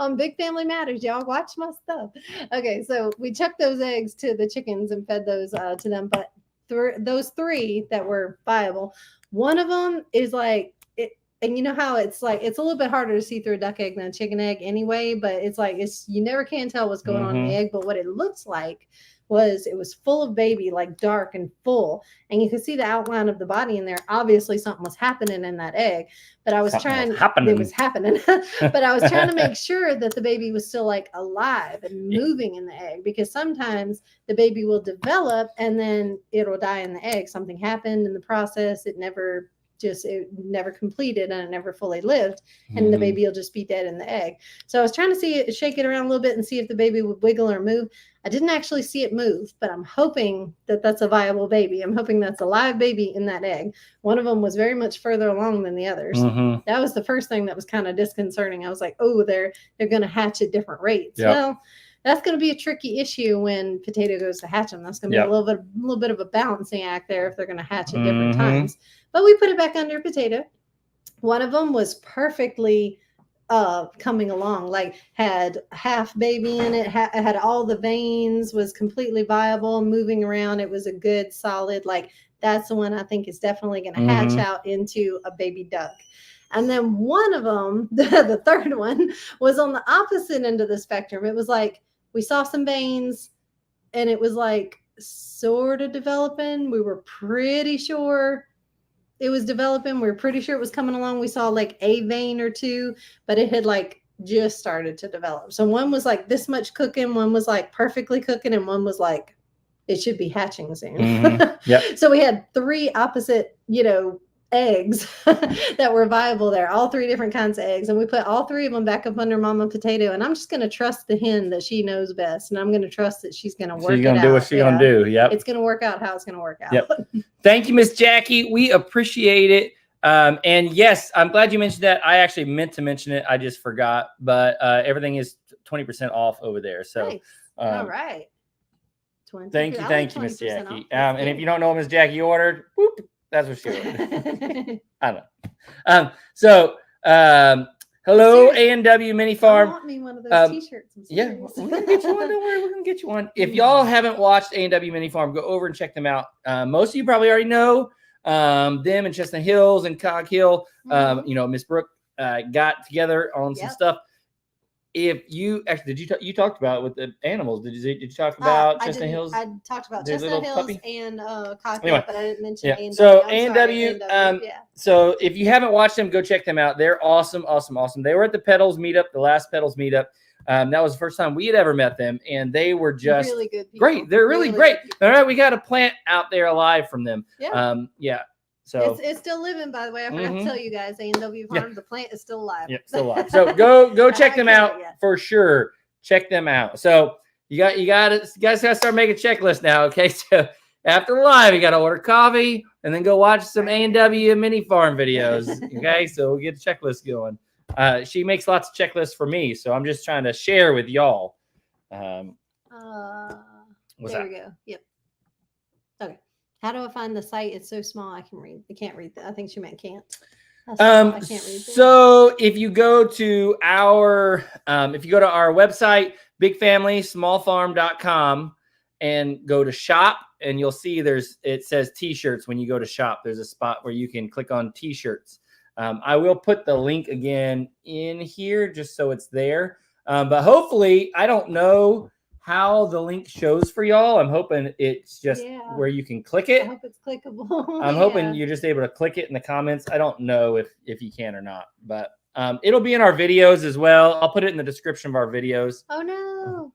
On Big Family Matters, y'all. Watch my stuff. Okay, so we chucked those eggs to the chickens and fed those to them. But those 3 that were viable, one of them is like it, and you know how it's like it's a little bit harder to see through a duck egg than a chicken egg anyway, but it's like you never can tell what's going on in the egg. But what it looks like was it was full of baby, like dark and full, and you could see the outline of the body in there. Obviously something was happening in that egg, but I was it was happening but I was trying to make sure that the baby was still like alive and moving in the egg, because sometimes the baby will develop and then it'll die in the egg. Something happened in the process. It never completed and it never fully lived, and the baby will just be dead in the egg. So I was trying to shake it around a little bit and see if the baby would wiggle or move. I didn't actually see it move, but I'm hoping that that's a viable baby. I'm hoping that's a live baby in that egg. One of them was very much further along than the others. That was the first thing that was kind of disconcerting. I was like, oh, they're going to hatch at different rates. Yep. Well, that's going to be a tricky issue when Potato goes to hatch them. That's going to be a little bit of a balancing act there if they're going to hatch at different times. But we put it back under Potato. One of them was perfectly coming along, like had half baby in it, had all the veins, was completely viable, moving around. It was a good, solid, like that's the one I think is definitely going to hatch out into a baby duck. And then one of them, the third one, was on the opposite end of the spectrum. It was like we saw some veins and it was like sort of developing. We were pretty sure it was developing. We were pretty sure it was coming along. We saw like a vein or 2, but it had like just started to develop. So one was like this much cooking, one was like perfectly cooking, and one was like it should be hatching soon. So we had 3 opposite, eggs that were viable there, all 3 different kinds of eggs, and we put all 3 of them back up under Mama Potato. And I'm just going to trust the hen that she knows best, and I'm going to trust that she's going to work. She's going to do what she's going to do. Yep, it's going to work out how it's going to work out. Yep. Thank you, Miss Jackie. We appreciate it. And yes, I'm glad you mentioned that. I actually meant to mention it. I just forgot. But everything is 20% off over there. So, nice. All right. Thank you, Miss Jackie. And if you don't know what Miss Jackie ordered, whoop, that's what she ordered. I don't know. Hello, A&W Mini Farm. I want me one of those t-shirts. Yeah, we're gonna get you one. Don't worry, we're gonna get you one. If y'all haven't watched A&W Mini Farm, go over and check them out. Most of you probably already know them and Chestnut Hills and Cog Hill. Miss Brooke got together on some stuff. If you actually you talked about with the animals? Did you talk about Chestnut Hills? I talked about Chestnut Hills and Cog Hill, but I didn't mention A&W. So A&W. So if you haven't watched them, go check them out. They're awesome. They were at the Petals meetup, the last Petals meetup. That was the first time we had ever met them, and they were just really good people. Great. They're really great. All right, we got a plant out there alive from them. Yeah. So it's still living, by the way. I forgot to tell you guys, A&W Farm, the plant is still alive. Yeah, still alive. So go check them out for sure. Check them out. So you guys got to start making a checklist now. Okay, so after the live, you got to order coffee and then go watch some A&W Mini Farm videos. Okay, so we'll get the checklist going. She makes lots of checklists for me, so I'm just trying to share with y'all. There we go. Yep. Okay. How do I find the site? It's so small I can't read that. I think she meant can't. I can't read that. So if you go to our website, bigfamilysmallfarm.com, and go to shop, and you'll see it says t-shirts. When you go to shop, there's a spot where you can click on t-shirts. I will put the link again in here just so it's there. But hopefully, I don't know how the link shows for y'all. I'm hoping it's just where you can click it. I hope it's clickable. I'm hoping you're just able to click it in the comments. I don't know if you can or not, but it'll be in our videos as well. I'll put it in the description of our videos. Oh no.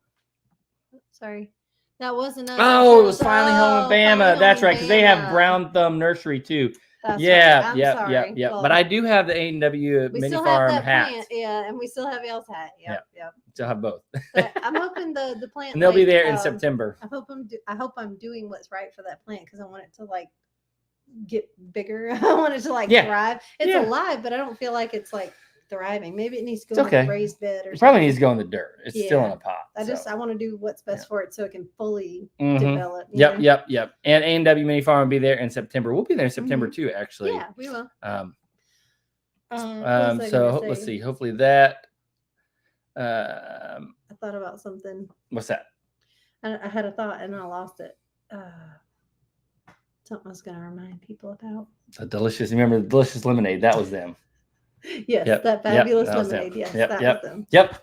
Sorry. That wasn't us. Oh, it was Finally Home in Bama. That's right, because they have Brown Thumb Nursery too. That's yeah, right. yeah. Well, but I do have the A&W Mini Farm hat. Plant, yeah, and we still have y'all's hat. Yep. Still have both. But I'm hoping the plant. And they'll be there in September. I hope I'm doing what's right for that plant because I want it to like get bigger. I want it to like thrive. It's alive, but I don't feel like it's like thriving. Maybe it needs to go in a raised bed or something. It probably needs to go in the dirt. It's still in a pot. I want to do what's best for it so it can fully develop. Yep. And A&W Mini Farm will be there in September. We'll be there in September too, actually. Yeah, we will. So let's see. Hopefully that. I thought about something. What's that? I had a thought and I lost it. Something I was going to remind people about. Remember the delicious lemonade? That was them. Yes, that fabulous lemonade. Yes, that was them. Yep.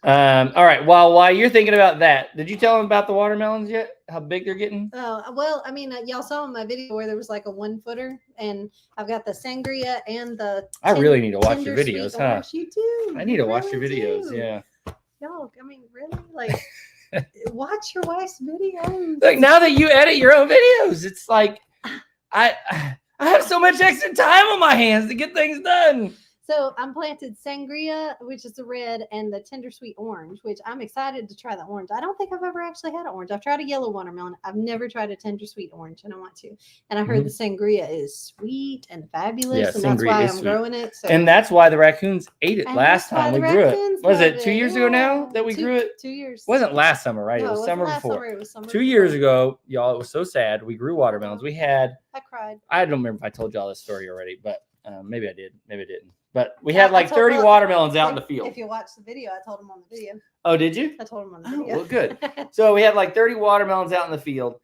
All right. While you're thinking about that, did you tell them about the watermelons yet? How big they're getting? Oh, well, I mean, y'all saw in my video where there was like a 1-footer, and I've got the sangria and the. I really need to watch your videos, huh? Orange. You do. I need to watch your videos. Yeah. Y'all, I mean, really, like, watch your wife's videos. Like now that you edit your own videos, it's like I have so much extra time on my hands to get things done. So I'm planted sangria, which is the red, and the tender sweet orange, which I'm excited to try the orange. I don't think I've ever actually had an orange. I've tried a yellow watermelon. I've never tried a tender sweet orange, and I want to. And I heard the sangria is sweet and fabulous, and that's why I'm growing it. So. And that's why the raccoons ate it last time we grew it. Was it 2 years ago now that we grew it? 2 years. It wasn't last summer, right? No, it was summer before. Summer, it was summer 2 years ago, y'all, it was so sad. We grew watermelons. I cried. I don't remember if I told y'all this story already, but maybe I did. Maybe I didn't. But we had like 30 watermelons out in the field. If you watch the video, I told them on the video. Oh, did you? I told them on the video. Oh, well, good. So we had like 30 watermelons out in the field.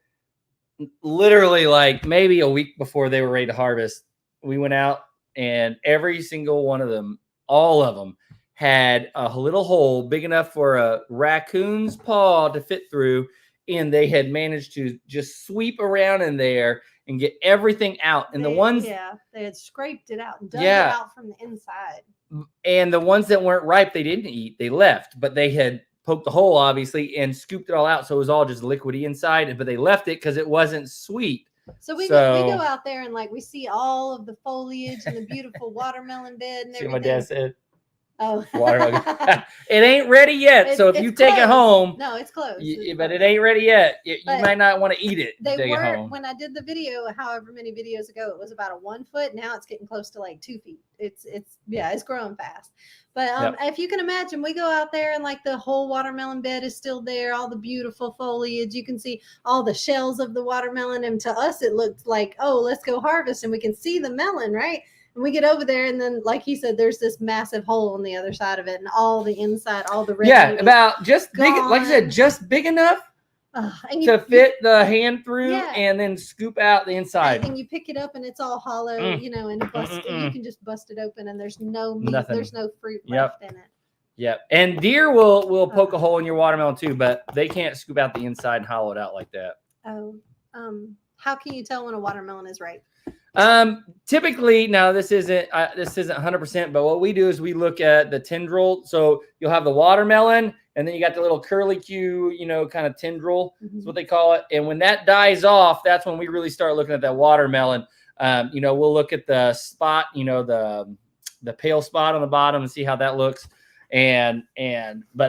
Literally, like maybe a week before they were ready to harvest, we went out and every single one of them, all of them, had a little hole big enough for a raccoon's paw to fit through. And they had managed to just sweep around in there and get everything out. And the ones, they had scraped it out and dug it out from the inside. And the ones that weren't ripe, they didn't eat. They left, but they had poked the hole, obviously, and scooped it all out. So it was all just liquidy inside, but they left it because it wasn't sweet. So we go out there and like we see all of the foliage and the beautiful watermelon bed and everything. See what my dad said? Oh, watermelon. It ain't ready yet. So if you take it home, no, it's closed. But it ain't ready yet. You might not want to eat it. They were when I did the video, however many videos ago, it was about a 1 foot. Now it's getting close to like 2 feet. It's growing fast. But if you can imagine, we go out there and like the whole watermelon bed is still there, all the beautiful foliage. You can see all the shells of the watermelon, and to us it looked like, oh, let's go harvest, and we can see the melon, right? And we get over there, and then, like he said, there's this massive hole on the other side of it, and all the inside, all the red. Yeah, about just big, like I said, just big enough to fit the hand through, and then scoop out the inside. And you pick it up, and it's all hollow, and you can just bust it open, and there's no meat, there's no fruit left in it. Yep, and deer will poke a hole in your watermelon too, but they can't scoop out the inside and hollow it out like that. Oh, how can you tell when a watermelon is ripe? Typically, now this isn't 100%, but what we do is we look at the tendril. So you'll have the watermelon, and then you got the little curlicue, kind of tendril is what they call it. And when that dies off, that's when we really start looking at that watermelon. We'll look at the spot, the pale spot on the bottom and see how that looks. But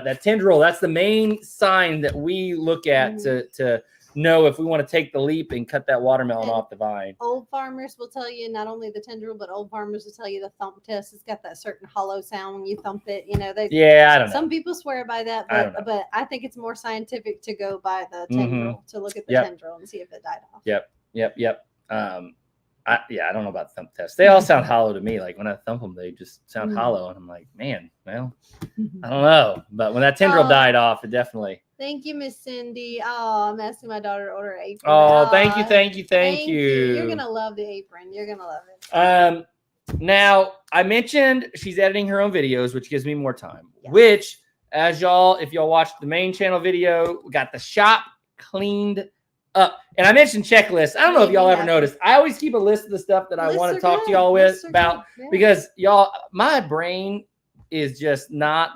that tendril, that's the main sign that we look at to know if we want to take the leap and cut that watermelon off the vine. Old farmers will tell you not only the tendril, but old farmers will tell you the thump test. It's got that certain hollow sound when you thump it. I don't know. Some people swear by that, but I think it's more scientific to go by the tendril, to look at the tendril and see if it died off. Yep. I don't know about thump tests. They all sound hollow to me. Like when I thump them, they just sound hollow, and I'm like, man, well, I don't know. But when that tendril died off, it definitely. Thank you, Miss Cindy. Oh, I'm asking my daughter to order an apron. Oh, thank you. You're gonna love the apron. You're gonna love it. Now I mentioned she's editing her own videos, which gives me more time. Yes. Which, if y'all watched the main channel video, we got the shop cleaned up. And I mentioned checklists. I don't know if y'all ever noticed. I always keep a list of the stuff that I want to talk to y'all about because y'all, my brain is just not,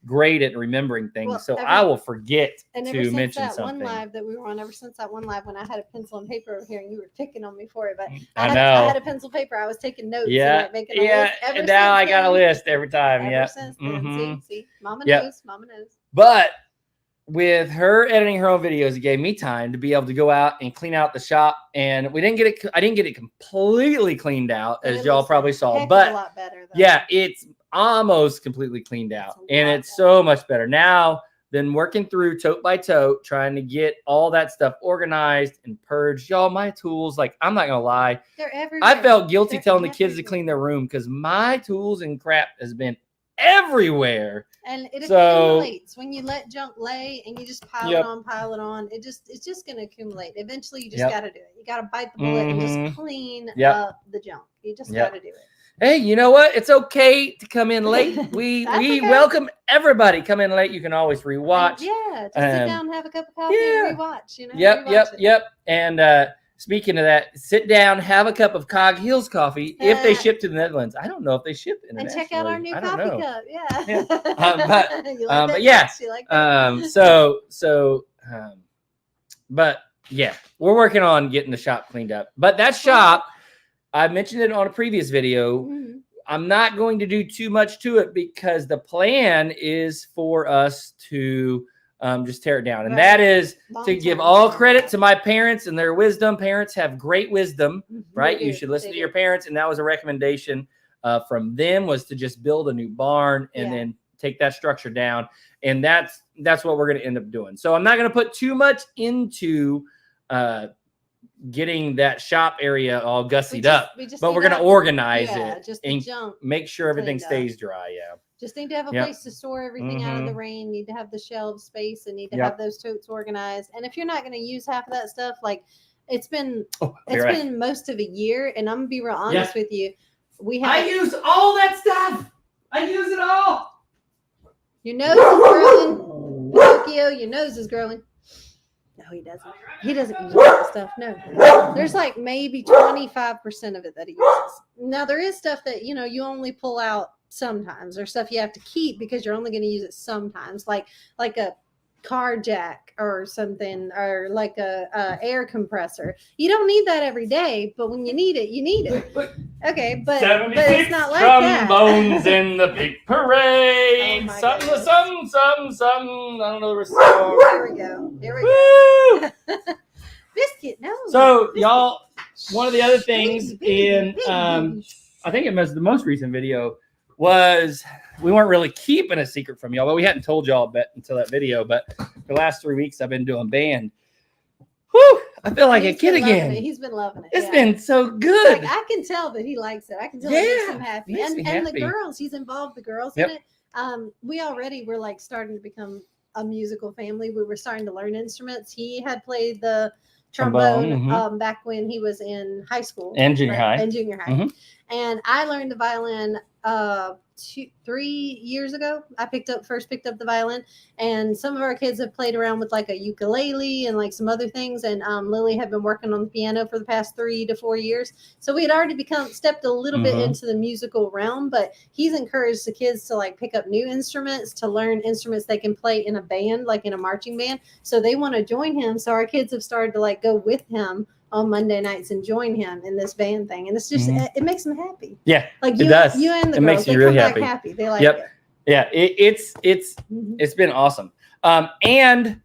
great at remembering things. So I will forget to mention something. One live that we were on, ever since that one live when I had a pencil and paper over here and you were picking on me for it, but I know. I had a pencil paper. I was taking notes. Yeah. And making a list. And now I got a list every time. Ever since then. See, Mama knows. Mama knows. But with her editing her own videos, it gave me time to be able to go out and clean out the shop. And I didn't get it completely cleaned out, as y'all probably saw. But a lot better, though. Yeah, it's almost completely cleaned out. And it's so much better. Now, been working through tote by tote, trying to get all that stuff organized and purged. Y'all, my tools, like, I'm not going to lie. They're everywhere. I felt guilty telling the kids to clean their room because my tools and crap has been everywhere. And it accumulates when you let junk lay and you just pile it on. It's just going to accumulate. Eventually, you just got to do it. You got to bite the bullet and just clean up the junk. You just got to do it. Hey, you know what? It's okay to come in late. We welcome everybody. Come in late. You can always rewatch. Just sit down, have a cup of coffee, and rewatch. Yep. And speaking of that, sit down, have a cup of Cog Hills coffee if they ship to the Netherlands. I don't know if they ship internationally. And check out our new coffee cup. But yeah, we're working on getting the shop cleaned up. But that shop, I mentioned it on a previous video. Mm-hmm. I'm not going to do too much to it because the plan is for us to just tear it down. And that is to give all credit to my parents and their wisdom. Parents have great wisdom, right? You should listen to your parents. And that was a recommendation from them, was to just build a new barn and then take that structure down. And that's what we're going to end up doing. So I'm not going to put too much into getting that shop area all gussied up, but we're going to organize it and make sure everything stays dry. Just need to have a place to store everything out of the rain. Need to have the shelf space and need to have those totes organized. And if you're not going to use half of that stuff, like it's been most of a year, and I'm gonna be real honest with you. I use all that stuff. I use it all. Your nose is growing, Pinocchio. Your nose is growing. No, he doesn't. He doesn't use all that stuff. No. There's like maybe 25% of it that he uses. Now there is stuff that, you only pull out sometimes, or stuff you have to keep because you're only going to use it sometimes, like a car jack or something, or like a air compressor. You don't need that every day, but when you need it, you need it. Okay, but it's not like that. Trombones in the big parade. Something. I don't know the song. Here we go. Biscuit, no. So, y'all, one of the other things in, I think it was the most recent video, was we weren't really keeping a secret from y'all, but we hadn't told y'all until that video. But for the last 3 weeks, I've been doing band. Whew, I feel like a kid again. He's been loving it. It's been so good. Like, I can tell that he likes it. I can tell it makes him happy. And the girls, he's involved the girls in it. We already were like starting to become a musical family. We were starting to learn instruments. He had played the trombone back when he was in high school and junior high. And I learned the violin 3 years ago. I first picked up the violin, and some of our kids have played around with like a ukulele and like some other things. And Lily had been working on the piano for the past 3 to 4 years. So we had already stepped a little bit into the musical realm, but he's encouraged the kids to like pick up new instruments, to learn instruments they can play in a band, like in a marching band. So they want to join him. So our kids have started to like go with him on Monday nights and join him in this band thing, and it's just it makes them happy. Yeah, like it does. You and the it girls, makes they you really come back happy. They like it. Yeah, it's been awesome. And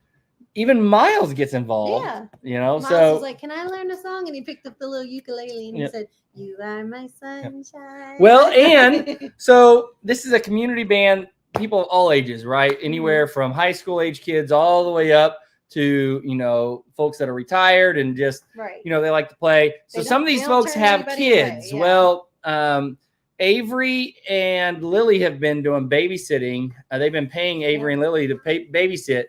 even Miles gets involved. Yeah, Miles was like, "Can I learn a song?" And he picked up the little ukulele and he said, "You are my sunshine." Well, and so this is a community band, people of all ages, right? Anywhere from high school age kids all the way up to, you know, folks that are retired and just, Right. you know, they like to play. So They some of don't- these they don't folks turn have anybody away, kids. yeah. Well, Avery and Lily have been doing babysitting. They've been paying Avery and Lily to babysit.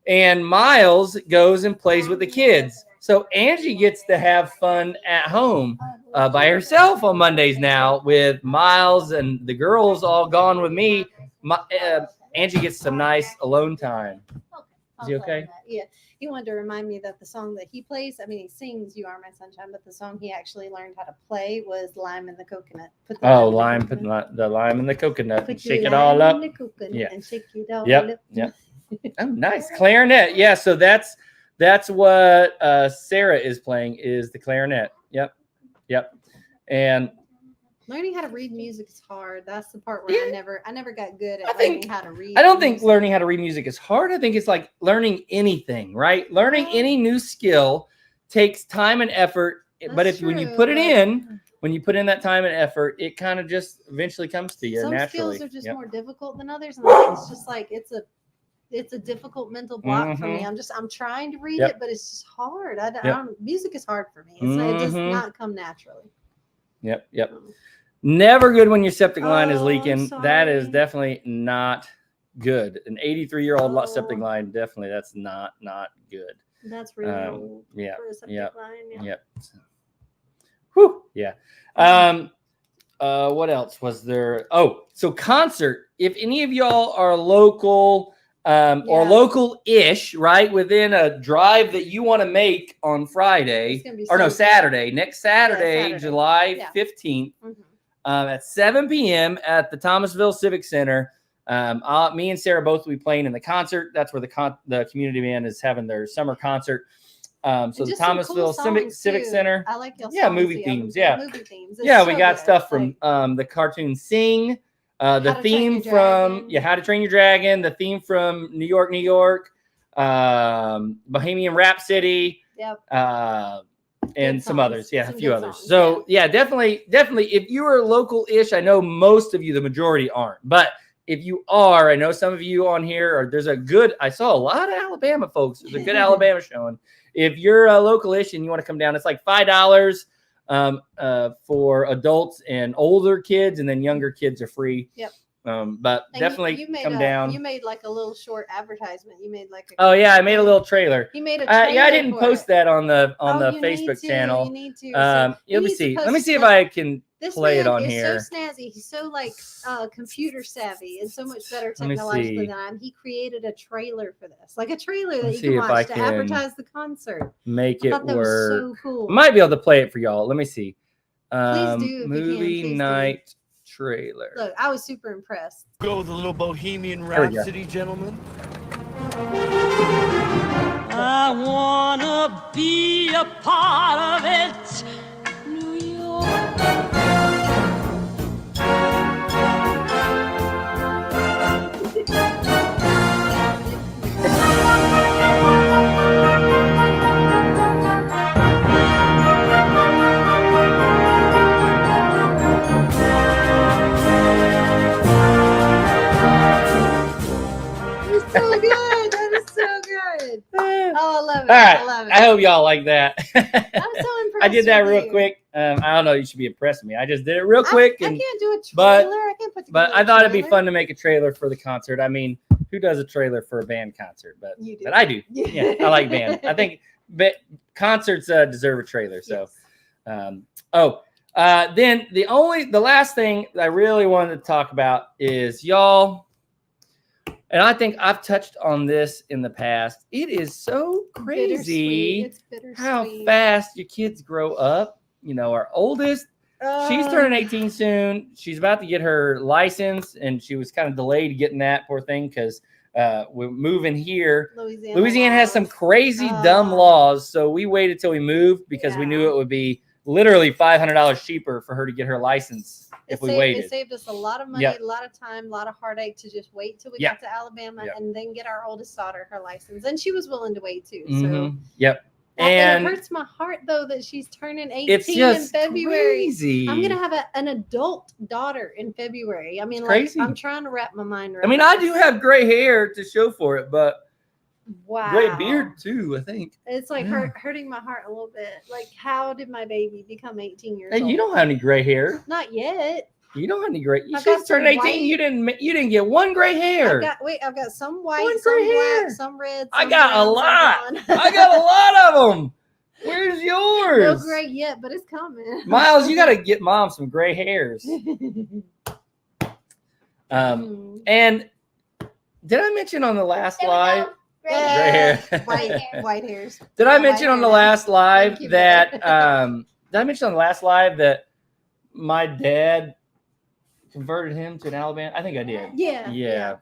And Miles goes and plays with the kids. So Angie gets to have fun at home by herself on Mondays now with Miles and the girls all gone with me. Angie gets some nice alone time. Is he okay? Yeah. He wanted to remind me that the song that he plays, I mean, he sings You Are My Sunshine, but the song he actually learned how to play was Lime in the Coconut. Put the Oh, lime in put the lime in the coconut and Put shake your it all lime up. in the coconut Yeah. And shake it all Yep. up. Yep. Oh, nice. Clarinet. Yeah. So that's what Sarah is playing, is the clarinet. Yep. Yep. And Learning how to read music is hard. That's the part where I never got good at learning how to read. I don't think learning how to read music is hard. I think it's like learning anything, right? Learning any new skill takes time and effort. But when you put it in, when you put in that time and effort, it kind of just eventually comes to you some naturally. skills are just more difficult than others, and it's just like it's a difficult mental block for me. I'm trying to read it, but it's just hard. I don't, music is hard for me. It does not come naturally. Yep. Never good when your septic line is leaking. Sorry. That is definitely not good. An 83-year-old septic line, definitely that's not good. That's really old yeah, for a septic line. Yep. Whew. Yeah. What else was there? Oh, so concert. If any of y'all are local or local-ish, right, within a drive that you want to make on Friday, or no, Saturday, next Saturday, July 15th, at 7 p.m. at the Thomasville Civic Center. Me and Sarah both will be playing in the concert. That's where the community band is having their summer concert. So the Thomasville Civic Center. I like movie themes. Movie themes. We got stuff from the cartoon Sing, the theme from How to Train Your Dragon, the theme from New York, Bohemian Rhapsody. Yep. And some others. Yeah, a few others. So definitely. If you are local-ish, I know most of you, the majority aren't. But if you are, I know some of you on here I saw a lot of Alabama folks. There's a good Alabama showing. If you're local-ish and you want to come down, it's like $5 for adults and older kids, and then younger kids are free. Yep. But and definitely come down. You made like a little short advertisement. You made like I made a little trailer. You made a trailer. I didn't post that on the Facebook channel. You need to. Let me see. Let me see if I can play it on here. He's so snazzy. He's so like computer savvy and so much better technologically than I am. He created a trailer for this, like a trailer that you can watch to advertise the concert. Make it work. That was so cool. I might be able to play it for y'all. Let me see. Please do. Movie night trailer. Look, I was super impressed. Go with a little Bohemian Rhapsody, gentlemen. I wanna be a part of it, New York. So good. That is so good. Oh, I love it. All right. I love it. I hope y'all like that. I'm so impressed. I did that real you. quick. I don't know. You should be impressed with me. I just did it real quick. I can't do a trailer. I can't put together I thought it'd be fun to make a trailer for the concert. I mean, who does a trailer for a band concert? But I do. Yeah, I like band. I think concerts deserve a trailer. So, Yes. then the last thing I really wanted to talk about is y'all. And I think I've touched on this in the past. It is so crazy how fast your kids grow up. You know, our oldest, she's turning 18 soon. She's about to get her license, and she was kind of delayed getting that, poor thing, because we're moving here. Louisiana has some crazy dumb laws, so we waited till we moved because we knew it would be literally $500 cheaper for her to get her license if we waited. It saved us a lot of money, a lot of time, a lot of heartache to just wait till we got to Alabama and then get our oldest daughter her license. And she was willing to wait too. So and it hurts my heart though that she's turning 18 in February. Crazy. I'm gonna have an adult daughter in February. I mean, like I'm trying to wrap my mind around. I mean, I do have gray hair to show for it, but Wow. Great beard too, I think. It's like Yeah. hurting my heart a little bit. Like, how did my baby become 18 years Hey, old? you don't have any gray hair. Not yet. You don't have any gray. You I've got just turned some 18. white- You didn't get one gray hair. I've got some white, One some gray black, hair. some red. I some got a brown, some lot. blonde. I got a lot of them. Where's No yours? gray yet, but it's coming. Miles, you got to get mom some gray hairs. And did I mention on the last live? Gray hair. white hairs. Did I Yeah, mention white on the hair. last live Thank you, that babe. did I mention on the last live that my dad converted him to an Alabama? I think I did. Yeah.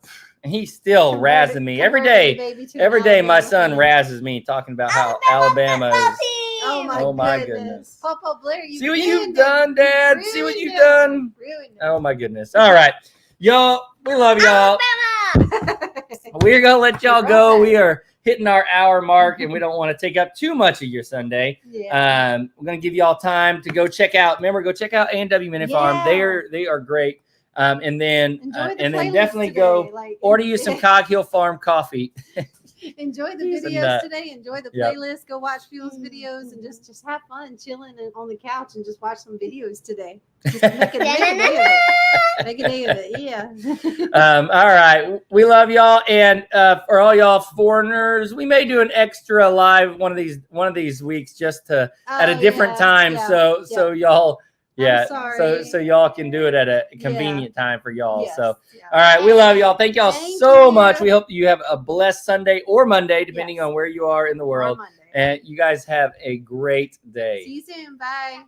And he's still razzing me every day. Every day my son razzes me talking about how Alabama is. Oh my goodness. goodness. Papa Blair, you See what ruined you've it. done, Dad. You See what ruined you've it. done. Ruined it. Oh my goodness. All right. Y'all, we love y'all. We're gonna let y'all go. We are hitting our hour mark and we don't want to take up too much of your Sunday. Yeah. We're gonna give y'all time to go check out. Remember, go check out A&W Minute Farm. Yeah. They are great. And then Enjoy the and then playlist definitely today. go Like, order you some Cog Hill Farm coffee. enjoy the He's a videos nut. today. Enjoy the Yep. playlist. Go watch people's videos and just have fun chilling on the couch and just watch some videos today. Just make a day of it. Make a day of it. Yeah. All right, we love y'all, and for all y'all foreigners, we may do an extra live one of these weeks just to at a Oh, different yeah, time, yeah, so y'all sorry. so y'all can do it at a convenient time for y'all. Yes, So yeah. all right, we love y'all. Thank y'all Thank so you. much. We hope you have a blessed Sunday or Monday, depending Yes. on where you are in the On world. Monday. And you guys have a great day. See you soon. Bye.